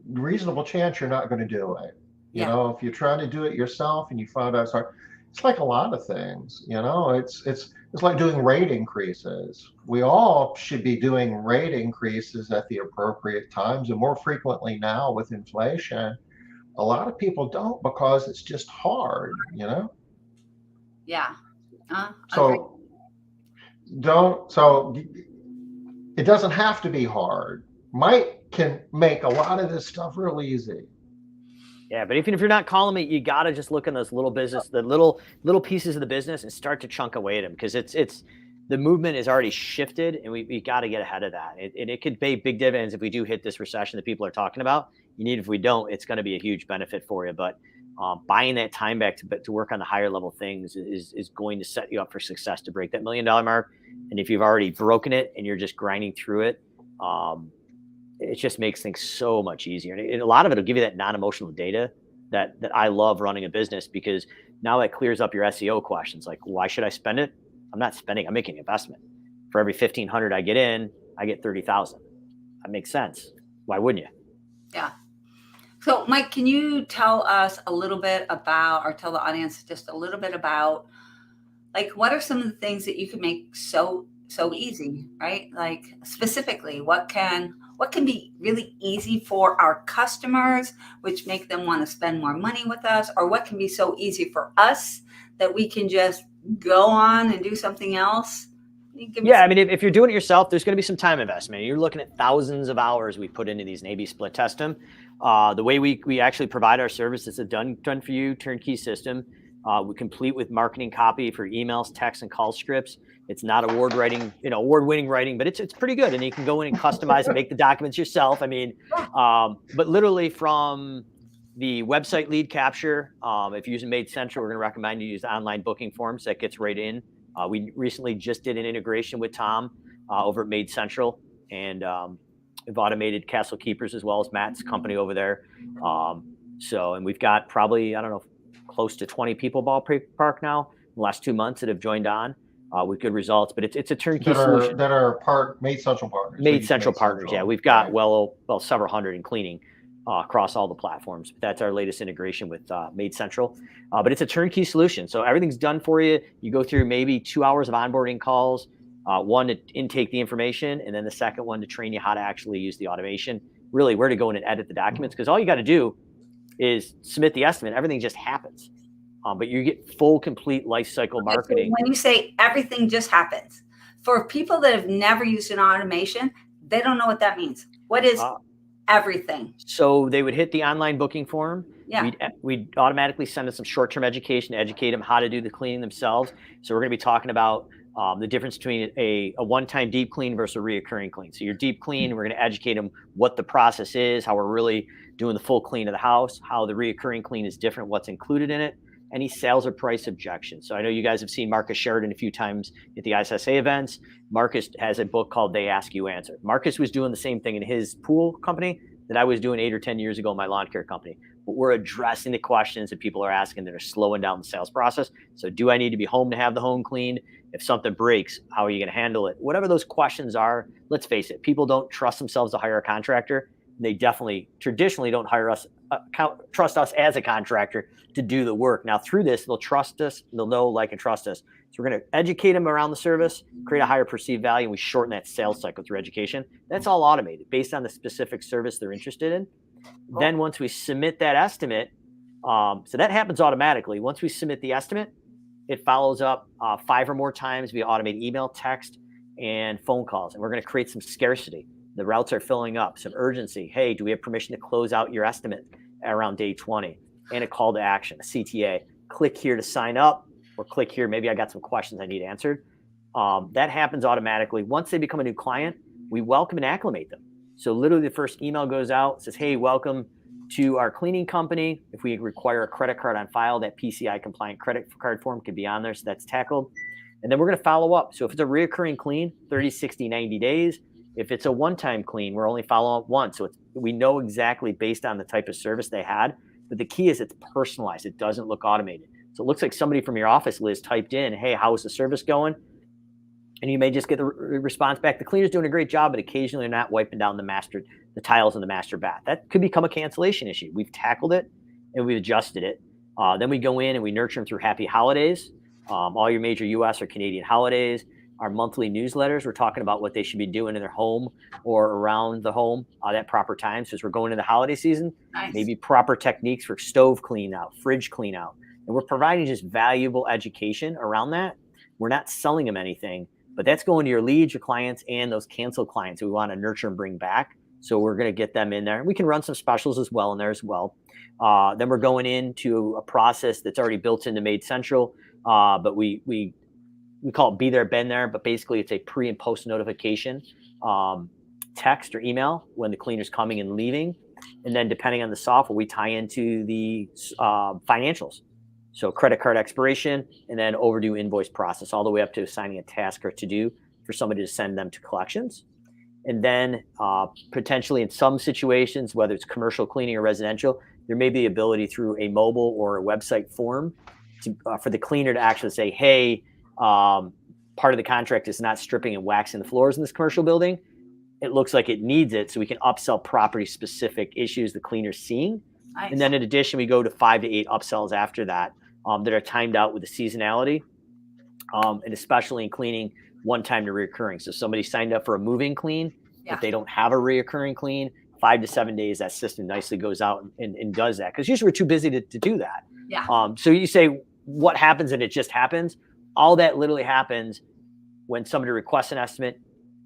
reasonable chance you're not going to do it. If you're trying to do it yourself and you find out it's hard, it's like a lot of things. It's like doing rate increases. We all should be doing rate increases at the appropriate times, and more frequently now with inflation. A lot of people don't because it's just hard. Yeah. So so it doesn't have to be hard. Mike can make a lot of this stuff real easy. Yeah, but even if you're not calling me, you gotta just look in those little business, the little pieces of the business, and start to chunk away at them, because it's the movement is already shifted, and we got to get ahead of that. It could pay big dividends if we do hit this recession that people are talking about. If we don't, it's going to be a huge benefit for you. But buying that time back to work on the higher level things is going to set you up for success to break that $1 million mark. And if you've already broken it and you're just grinding through it, it just makes things so much easier. And a lot of it will give you that non-emotional data that I love running a business, because now that clears up your SEO questions. Like, why should I spend it? I'm not spending, I'm making an investment. For every 1,500 I get in, I get 30,000. That makes sense. Why wouldn't you? Yeah. So Mike, can you tell us a little bit about, or tell the audience just a little bit about, like, what are some of the things that you can make so easy, right? Like, specifically, what can be really easy for our customers, which make them want to spend more money with us, or what can be so easy for us that we can just go on and do something else? Yeah, I mean, if you're doing it yourself, there's going to be some time investment. You're looking at thousands of hours we put into these Navy split test them. The way we actually provide our service is a done for you turnkey system. We complete with marketing copy for emails, texts, and call scripts. It's not award-winning writing, but it's pretty good. And you can go in and customize and make the documents yourself. I mean, but literally from the website lead capture, if you're using MaidCentral, we're going to recommend you use the online booking forms. That gets right in. We recently just did an integration with Tom over at MaidCentral, and we've automated Castle Keepers as well as Matt's company over there. And we've got probably, I don't know, close to 20 people ballpark now in the last 2 months that have joined on with good results. But it's a turnkey solution. That are MaidCentral partners. MaidCentral partners, yeah. We've got well several hundred in cleaning across all the platforms. That's our latest integration with MaidCentral. But it's a turnkey solution. So everything's done for you. You go through maybe 2 hours of onboarding calls, one to intake the information, and then the second one to train you how to actually use the automation, really where to go in and edit the documents. Because all you got to do is submit the estimate. Everything just happens. But you get full, complete life cycle marketing. So when you say everything just happens, for people that have never used an automation, they don't know what that means. What is everything? So they would hit the online booking form. Yeah. We'd automatically send them some short-term education to educate them how to do the cleaning themselves. So we're going to be talking about the difference between a one-time deep clean versus a reoccurring clean. So your deep clean, we're going to educate them what the process is, how we're really doing the full clean of the house, how the reoccurring clean is different, what's included in it, any sales or price objections. So I know you guys have seen Marcus Sheridan a few times at the ISSA events. Marcus has a book called They Ask You Answer. Marcus was doing the same thing in his pool company that I was doing 8 or 10 years ago in my lawn care company. But we're addressing the questions that people are asking that are slowing down the sales process. So do I need to be home to have the home cleaned? If something breaks, how are you going to handle it? Whatever those questions are, let's face it, people don't trust themselves to hire a contractor. They definitely traditionally don't trust us as a contractor to do the work. Now through this, they'll trust us, they'll know, like, and trust us. So we're going to educate them around the service, create a higher perceived value, and we shorten that sales cycle through education. That's all automated based on the specific service they're interested in. Cool. Then once we submit that estimate, so that happens automatically. Once we submit the estimate, it follows up 5 or more times via automated email, text, and phone calls. And we're going to create some scarcity. The routes are filling up, some urgency. Hey, do we have permission to close out your estimate around day 20? And a call to action, a CTA. Click here to sign up, or click here, maybe I got some questions I need answered. That happens automatically. Once they become a new client, we welcome and acclimate them. So literally the first email goes out, says, hey, welcome to our cleaning company. If we require a credit card on file, that PCI compliant credit card form could be on there, so that's tackled. And then we're going to follow up. So if it's a reoccurring clean, 30, 60, 90 days. If it's a one-time clean, we're only following up once. So we know exactly based on the type of service they had. But the key is it's personalized. It doesn't look automated. So it looks like somebody from your office, Liz, typed in, hey, how's the service going? And you may just get the response back, the cleaner's doing a great job, but occasionally they're not wiping down the tiles in the master bath. That could become a cancellation issue. We've tackled it and we've adjusted it. Then we go in and we nurture them through happy holidays, all your major US or Canadian holidays. Our monthly newsletters, we're talking about what they should be doing in their home or around the home at proper times. So as we're going into the holiday season, nice. Maybe proper techniques for stove clean out, fridge clean out. And we're providing just valuable education around that. We're not selling them anything. but that's going to your leads, your clients, and those canceled clients who we want to nurture and bring back. So we're going to get them in there. We can run some specials as well in there as well. Then we're going into a process that's already built into MaidCentral, but we call it Be There, Been There, but basically it's a pre and post notification text or email when the cleaner's coming and leaving. And then depending on the software, we tie into the financials. So credit card expiration and then overdue invoice process, all the way up to assigning a task or to do for somebody to send them to collections. And then potentially in some situations, whether it's commercial cleaning or residential, there may be the ability through a mobile or a website form for the cleaner to actually say, hey, part of the contract is not stripping and waxing the floors in this commercial building. It looks like it needs it, so we can upsell property-specific issues the cleaner's seeing. Nice. And then in addition, we go to 5 to 8 upsells after that that are timed out with the seasonality, and especially in cleaning, one time to reoccurring. So somebody signed up for a moving clean, if they don't have a reoccurring clean, 5 to 7 days, that system nicely goes out and does that. Because usually we're too busy to do that. Yeah. So you say, what happens and it just happens? All that literally happens when somebody requests an estimate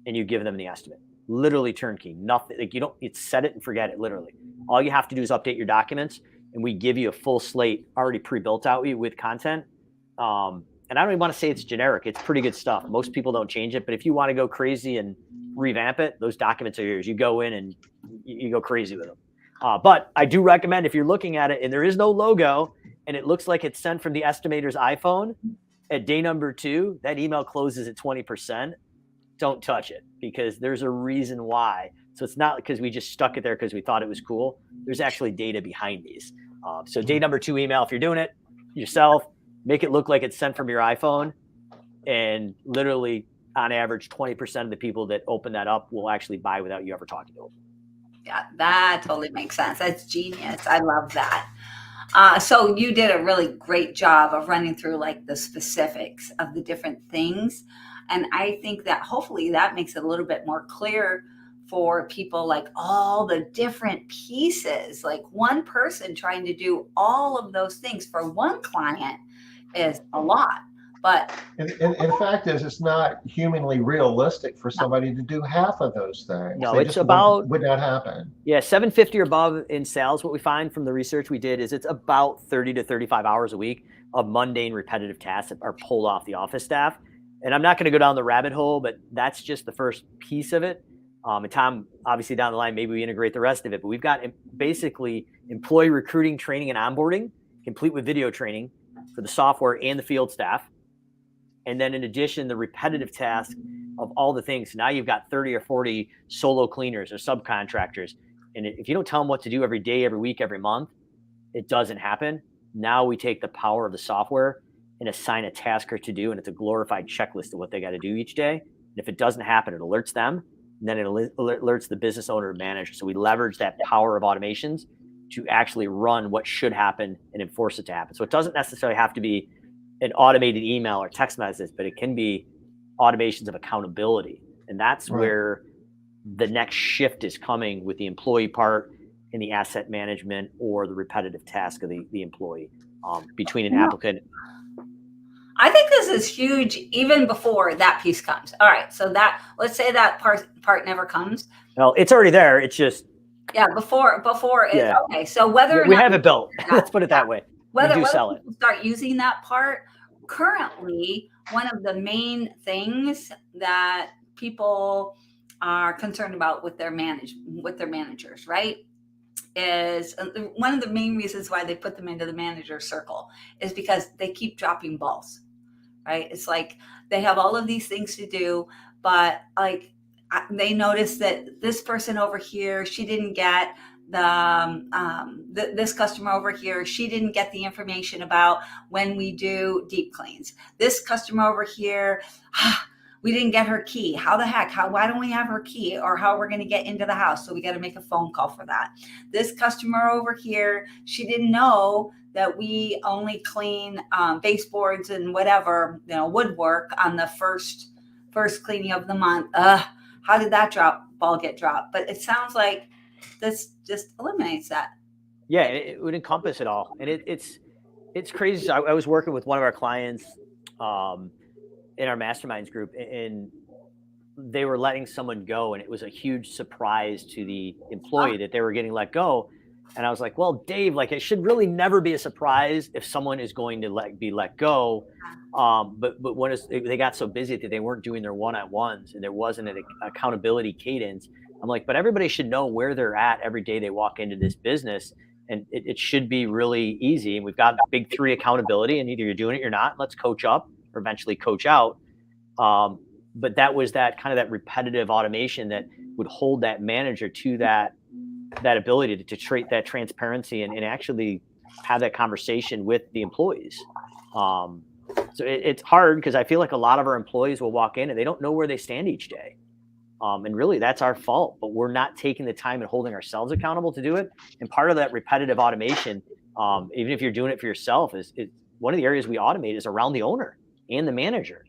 and you give them the estimate. Literally turnkey. Nothing, like it's set it and forget it, literally. All you have to do is update your documents, and we give you a full slate already pre-built out with content. And I don't even want to say it's generic. It's pretty good stuff. Most people don't change it, but if you want to go crazy and revamp it, those documents are yours. You go in and you go crazy with them. But I do recommend, if you're looking at it and there is no logo and it looks like it's sent from the estimator's iPhone at day number 2, that email closes at 20%. Don't touch it, because there's a reason why. So it's not because we just stuck it there because we thought it was cool. There's actually data behind these. So day number 2 email, if you're doing it yourself, make it look like it's sent from your iPhone, and literally on average 20% of the people that open that up will actually buy without you ever talking to them. Yeah, that totally makes sense. That's genius. I love that. So you did a really great job of running through like the specifics of the different things. And I think that hopefully that makes it a little bit more clear for people, like all the different pieces. Like one person trying to do all of those things for one client is a lot. But and the fact is, it's not humanly realistic for somebody to do half of those things. No, it's about would not happen. Yeah, 750 or above in sales. What we find from the research we did is it's about 30 to 35 hours a week of mundane, repetitive tasks that are pulled off the office staff. And I'm not going to go down the rabbit hole, but that's just the first piece of it. And Tom, obviously down the line, maybe we integrate the rest of it. But we've got basically employee recruiting, training, and onboarding, complete with video training for the software and the field staff. And then in addition, the repetitive task of all the things. Now you've got 30 or 40 solo cleaners or subcontractors. And if you don't tell them what to do every day, every week, every month, it doesn't happen. Now we take the power of the software and assign a task or to do, and it's a glorified checklist of what they got to do each day. And if it doesn't happen, it alerts them, and then it alerts the business owner or manager. So we leverage that power of automations to actually run what should happen and enforce it to happen. So it doesn't necessarily have to be an automated email or text message, but it can be automations of accountability. And that's where the next shift is coming with the employee part in the asset management or the repetitive task of the employee between an applicant. I think this is huge even before that piece comes. All right. So that, let's say that part never comes. Well, it's already there. It's just. Yeah. Before it, okay. So whether or we not have it built, let's put it that way. Whether we do sell it. Start using that part. Currently, one of the main things that people are concerned about with their managers, right, is one of the main reasons why they put them into the manager circle is because they keep dropping balls, right? It's like they have all of these things to do, but like they notice that this person over here, she didn't get this customer over here, she didn't get the information about when we do deep cleans. This customer over here, we didn't get her key. How the heck? Why don't we have her key? Or how we're going to get into the house? So we got to make a phone call for that. This customer over here, she didn't know that we only clean baseboards and whatever, woodwork on the first cleaning of the month. How did that ball get dropped? But it sounds like this just eliminates that. Yeah, it would encompass it all. And it's crazy. So I was working with one of our clients in our masterminds group, and they were letting someone go, and it was a huge surprise to the employee that they were getting let go. And I was like, well, Dave, like, it should really never be a surprise if someone is going to be let go. But when they got so busy that they weren't doing their one-on-ones and there wasn't an accountability cadence, I'm like, but everybody should know where they're at every day they walk into this business. And it should be really easy. And we've got the big 3 accountability, and either you're doing it or you're not. Let's coach up or eventually coach out. But that was that kind of that repetitive automation that would hold that manager to that ability to treat that transparency and actually have that conversation with the employees. So it's hard because I feel like a lot of our employees will walk in and they don't know where they stand each day. And really that's our fault, but we're not taking the time and holding ourselves accountable to do it. And part of that repetitive automation, even if you're doing it for yourself, is one of the areas we automate is around the owner and the manager.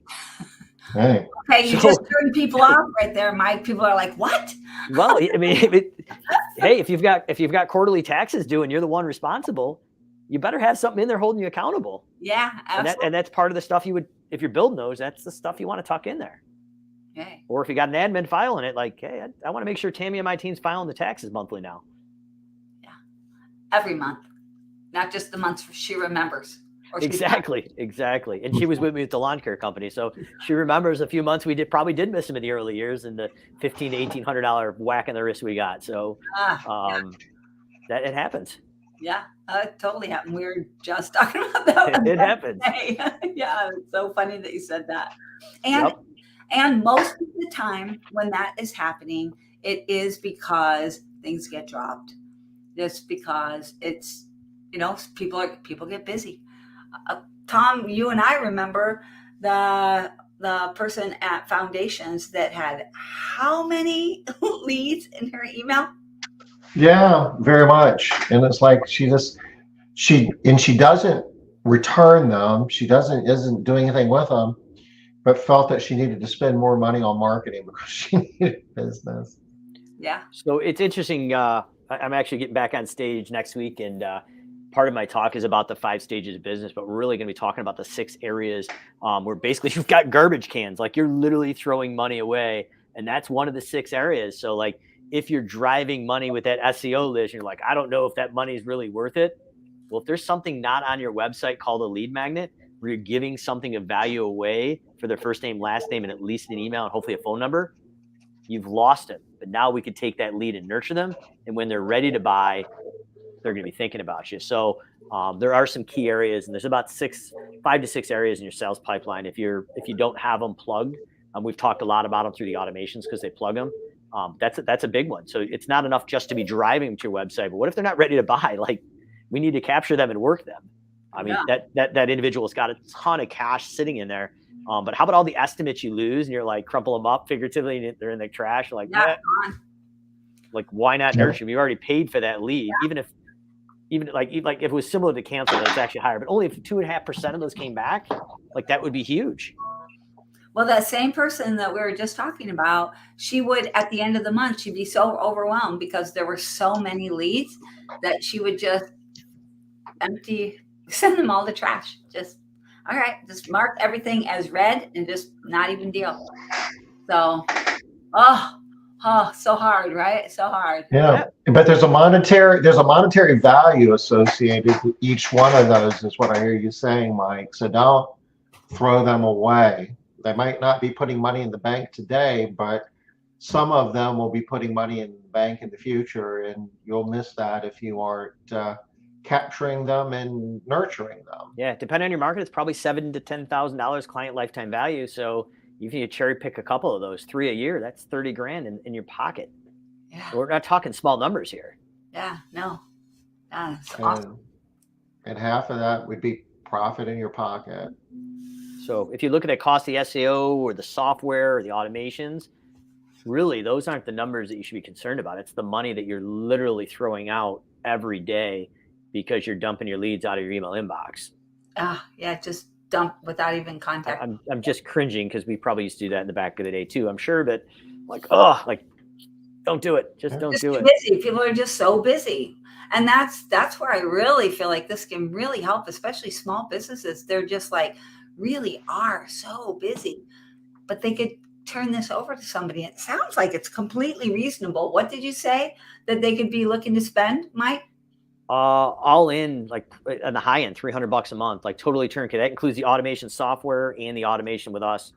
Right. Okay, you just turned people off right there, Mike. People are like, "What?" Well, I mean, hey, if you've got quarterly taxes due and you're the one responsible, you better have something in there holding you accountable. Yeah, absolutely. And that's part of the stuff you would, if you're building those, that's the stuff you want to tuck in there. Okay. Or if you got an admin filing it, like, hey, I want to make sure Tammy and my team's filing the taxes monthly now. Yeah, every month, not just the months she remembers. Exactly. And she was with me at the lawn care company, so she remembers a few months we probably did miss them in the early years, and the $1,500 to $1,800 whack in the wrist we got. So that it happens. Yeah, it totally happened. We were just talking about that. It happens. Yeah, it's so funny that you said that. And most of the time when that is happening, it is because things get dropped. Just because it's, people get busy. Tom, you and I remember the person at Foundations that had how many leads in her email? Yeah, very much. And it's like she doesn't return them. She isn't doing anything with them, but felt that she needed to spend more money on marketing because she needed business. Yeah. So it's interesting. I'm actually getting back on stage next week, and part of my talk is about the 5 stages of business, but we're really going to be talking about the 6 areas where basically you've got garbage cans, like you're literally throwing money away. And that's one of the 6 areas. So like, if you're driving money with that SEO list, you're like, I don't know if that money is really worth it. Well, if there's something not on your website called a lead magnet, where you're giving something of value away for their first name, last name, and at least an email and hopefully a phone number, you've lost it. But now we could take that lead and nurture them. And when they're ready to buy, they're going to be thinking about you. So there are some key areas, and there's about 5 to 6 areas in your sales pipeline. If you don't have them plugged, we've talked a lot about them through the automations because they plug them. That's a big one. So it's not enough just to be driving them to your website, but what if they're not ready to buy? Like, we need to capture them and work them. I mean, that individual's got a ton of cash sitting in there. But how about all the estimates you lose, and you're like, crumple them up figuratively, and they're in the trash? You're like, like, why not nurture them? You already paid for that lead. Even if it was similar to cancel, that's actually higher. But only if 2.5% of those came back, like, that would be huge. Well, that same person that we were just talking about, she would, at the end of the month, she'd be so overwhelmed because there were so many leads that she would just send them all to trash. Just, all right, just mark everything as red and just not even deal. So, so hard, right? So hard. Yeah, but there's a monetary value associated with each one of those, is what I hear you saying, Mike. So don't throw them away. They might not be putting money in the bank today, but some of them will be putting money in the bank in the future, and you'll miss that if you aren't capturing them and nurturing them. Yeah, depending on your market, it's probably $7,000 to $10,000 client lifetime value. So even if you cherry pick a couple of those, 3 a year, that's $30,000 in your pocket. Yeah, we're not talking small numbers here. Yeah, no, that's awesome. And half of that would be profit in your pocket. So if you look at the cost of the SEO or the software or the automations, really, those aren't the numbers that you should be concerned about. It's the money that you're literally throwing out every day because you're dumping your leads out of your email inbox. Yeah, just dump without even contact. I'm just cringing because we probably used to do that in the back of the day too, I'm sure, but like, don't do it. Just don't do it. Busy. People are just so busy. And that's where I really feel like this can really help, especially small businesses. They're just like really are so busy, but they could turn this over to somebody. It sounds like it's completely reasonable. What did you say that they could be looking to spend, Mike? All in, like on the high end, $300 a month, like totally turnkey. That includes the automation software and the automation with us.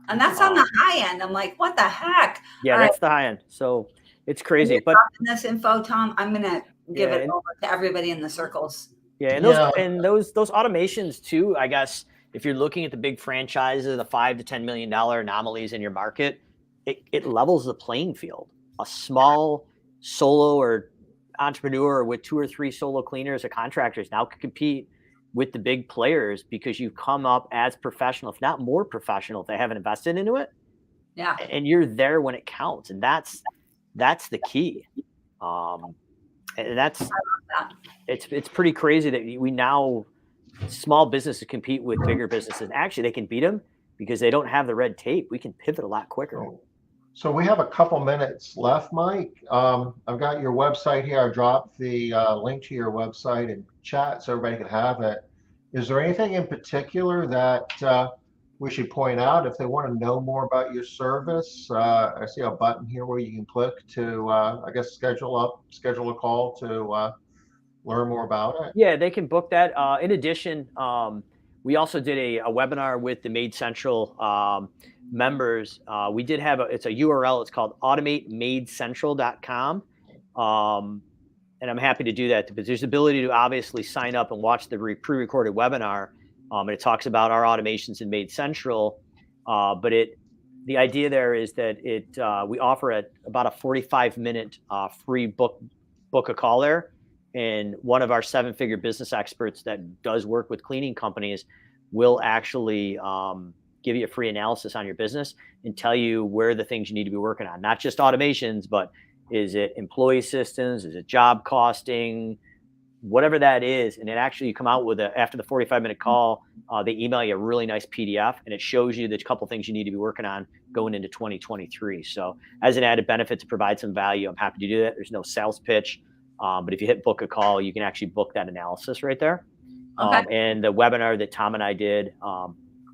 And that's on the high end. I'm like, what the heck? Yeah, All that's the high end. So it's crazy. But this info, Tom, I'm gonna give Yeah, it over to everybody in the circles. yeah, and Yeah. those automations too, I guess, if you're looking at the big franchises, the $5 to $10 million anomalies in your market, it levels the playing field. A small solo or entrepreneur with 2 or 3 solo cleaners or contractors now can compete with the big players because you've come up as professional, if not more professional, if they haven't invested into it. Yeah. And you're there when it counts. And that's the key. And that's, it's pretty crazy that we now, small businesses compete with bigger businesses. Actually, they can beat them because they don't have the red tape. We can pivot a lot quicker. So we have a couple minutes left, Mike. I've got your website here. I dropped the link to your website in chat so everybody can have it. Is there anything in particular that we should point out if they want to know more about your service? I see a button here where you can click to, I guess, schedule a call to learn more about it. Yeah, they can book that. In addition, we also did a webinar with the MaidCentral members. We did have it's a URL. It's called automatemaidencentral.com. And I'm happy to do that because there's the ability to obviously sign up and watch the pre-recorded webinar. And it talks about our automations in MaidCentral. But the idea there is that we offer about a 45-minute free book a call there. And one of our 7-figure business experts that does work with cleaning companies will actually give you a free analysis on your business and tell you where the things you need to be working on, not just automations, but is it employee systems? Is it job costing? Whatever that is. And it actually, you come out with after the 45-minute call, they email you a really nice PDF and it shows you the couple things you need to be working on going into 2023. So as an added benefit to provide some value, I'm happy to do that. There's no sales pitch. But if you hit book a call, you can actually book that analysis right there. Okay. And the webinar that Tom and I did,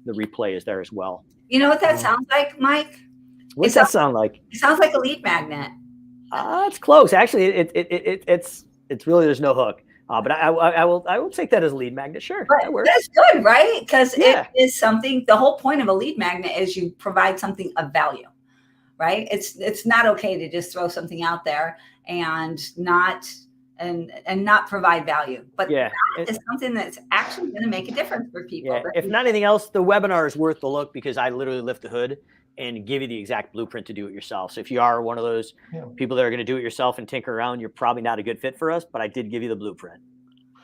the replay is there as well. You know what that sounds like, Mike? What's that sound like? It sounds like a lead magnet. It's close. Actually, it's really, there's no hook. But I will take that as a lead magnet. Sure, that works. That's good, right? Because it is something. The whole point of a lead magnet is you provide something of value, right? It's not okay to just throw something out there and not provide value. But that is something that's actually going to make a difference for people. Yeah. If not anything else, the webinar is worth the look because I literally lift the hood and give you the exact blueprint to do it yourself. So if you are one of those people that are going to do it yourself and tinker around, you're probably not a good fit for us, but I did give you the blueprint.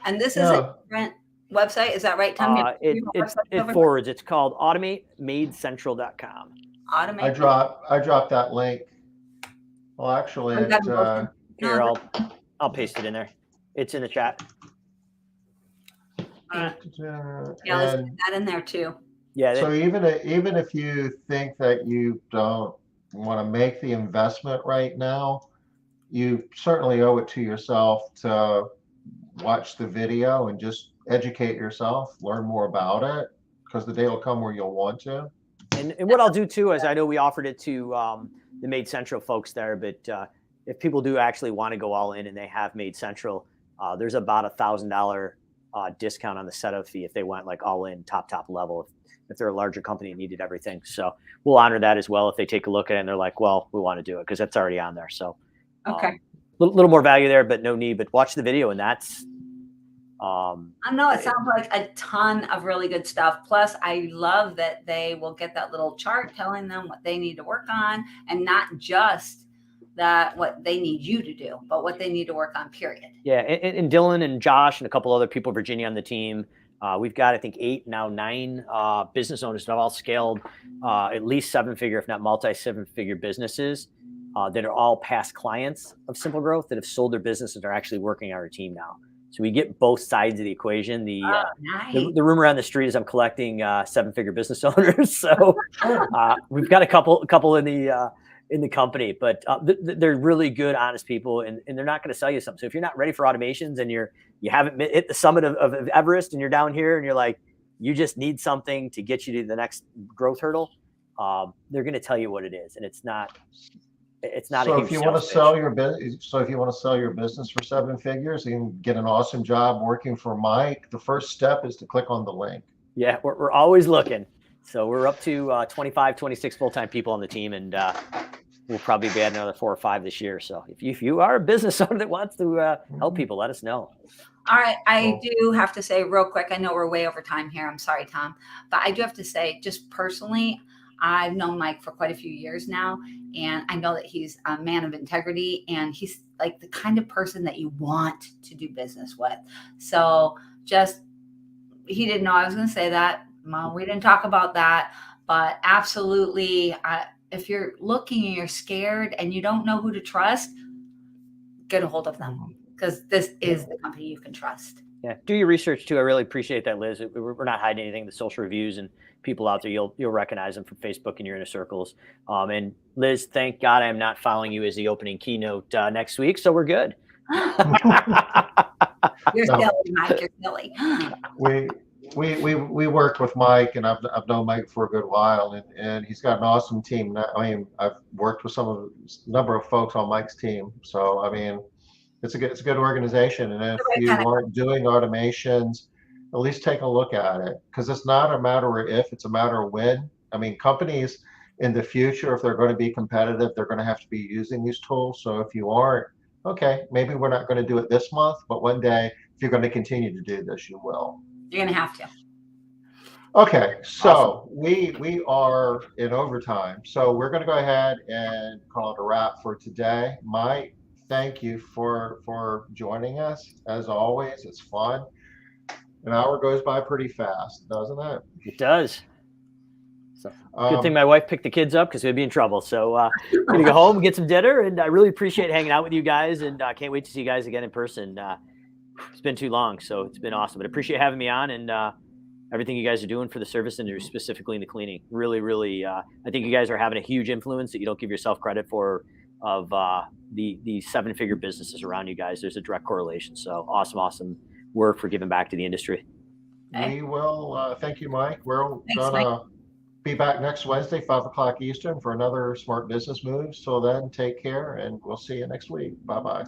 And this is a different website. Is that right, Tom? It forwards. It's called automatemaidencentral.com. I dropped that link. Well, actually, here, I'll paste it in there. It's in the chat. Yeah, let's put that in there too. Yeah. So even if you think that you don't want to make the investment right now, you certainly owe it to yourself to watch the video and just educate yourself, learn more about it, because the day will come where you'll want to. And what I'll do too is I know we offered it to the MaidCentral folks there, but if people do actually want to go all in and they have MaidCentral, there's about $1,000 discount on the setup fee if they went like all in top level. If they're a larger company and needed everything. So we'll honor that as well if they take a look at it and they're like, well, we want to do it because that's already on there. So okay, little more value there, but no need. But watch the video and that's. I know it sounds like a ton of really good stuff. Plus, I love that they will get that little chart telling them what they need to work on, and not just that what they need you to do, but what they need to work on. Period. Yeah, and Dylan and Josh and a couple other people, Virginia, on the team. We've got, I think, 8, now 9 business owners that have all scaled at least 7-figure, if not multi-7-figure businesses that are all past clients of Simple Growth that have sold their business and are actually working on our team now. So we get both sides of the equation. The rumor on the street is I'm collecting 7-figure business owners. So we've got a couple in the company, but they're really good, honest people, and they're not going to sell you something. So if you're not ready for automations and you haven't hit the summit of Everest and you're down here and you're like, you just need something to get you to the next growth hurdle, they're going to tell you what it is. And it's not a So huge if you want to sales sell pitch. your business, so if you want to sell your business for 7 figures and get an awesome job working for Mike, the first step is to click on the link. Yeah, we're always looking. So we're up to 25, 26 full-time people on the team, and we'll probably be adding another 4 or 5 this year. So if you are a business owner that wants to help people, let us know. All right. I Well, do have to say real quick, I know we're way over time here. I'm sorry, Tom, but I do have to say, just personally, I've known Mike for quite a few years now, and I know that he's a man of integrity, and he's like the kind of person that you want to do business with. So just, he didn't know I was going to say that. Mom, we didn't talk about that, but absolutely, if you're looking and you're scared and you don't know who to trust, get a hold of them, because this is the company you can trust. Yeah, do your research too. I really appreciate that, Liz. We're not hiding anything. The social reviews and people out there, you'll recognize them from Facebook and your inner circles. And Liz, thank God I'm not following you as the opening keynote next week, so we're good. You're No. silly, Mike. You're silly. we worked with Mike, and I've known Mike for a good while, and he's got an awesome team. I mean, I've worked with a number of folks on Mike's team, so I mean, it's a good organization. And if you aren't doing automations, at least take a look at it, because it's not a matter of if, it's a matter of when. I mean, companies in the future, if they're going to be competitive, they're going to have to be using these tools. So if you aren't, okay, maybe we're not going to do it this month, but one day, if you're going to continue to do this, you will. You're going to have to. Okay, so we are in overtime, so we're going to go ahead and call it a wrap for today. Mike, thank you for joining us. As always, it's fun. An hour goes by pretty fast, doesn't it? It does. So good thing my wife picked the kids up, because we'd be in trouble. So I'm going to go home and get some dinner, and I really appreciate hanging out with you guys, and I can't wait to see you guys again in person. It's been too long, so it's been awesome. But I appreciate having me on, and everything you guys are doing for the service industry, specifically in the cleaning. Really, really, I think you guys are having a huge influence that you don't give yourself credit for, of the 7-figure businesses around you guys. There's a direct correlation. So awesome work for giving back to the industry. We will. Thank you, Mike. We're gonna be back next Wednesday, 5 o'clock Eastern, for another Smart Business Moves. Till then, take care, and we'll see you next week. Bye-bye.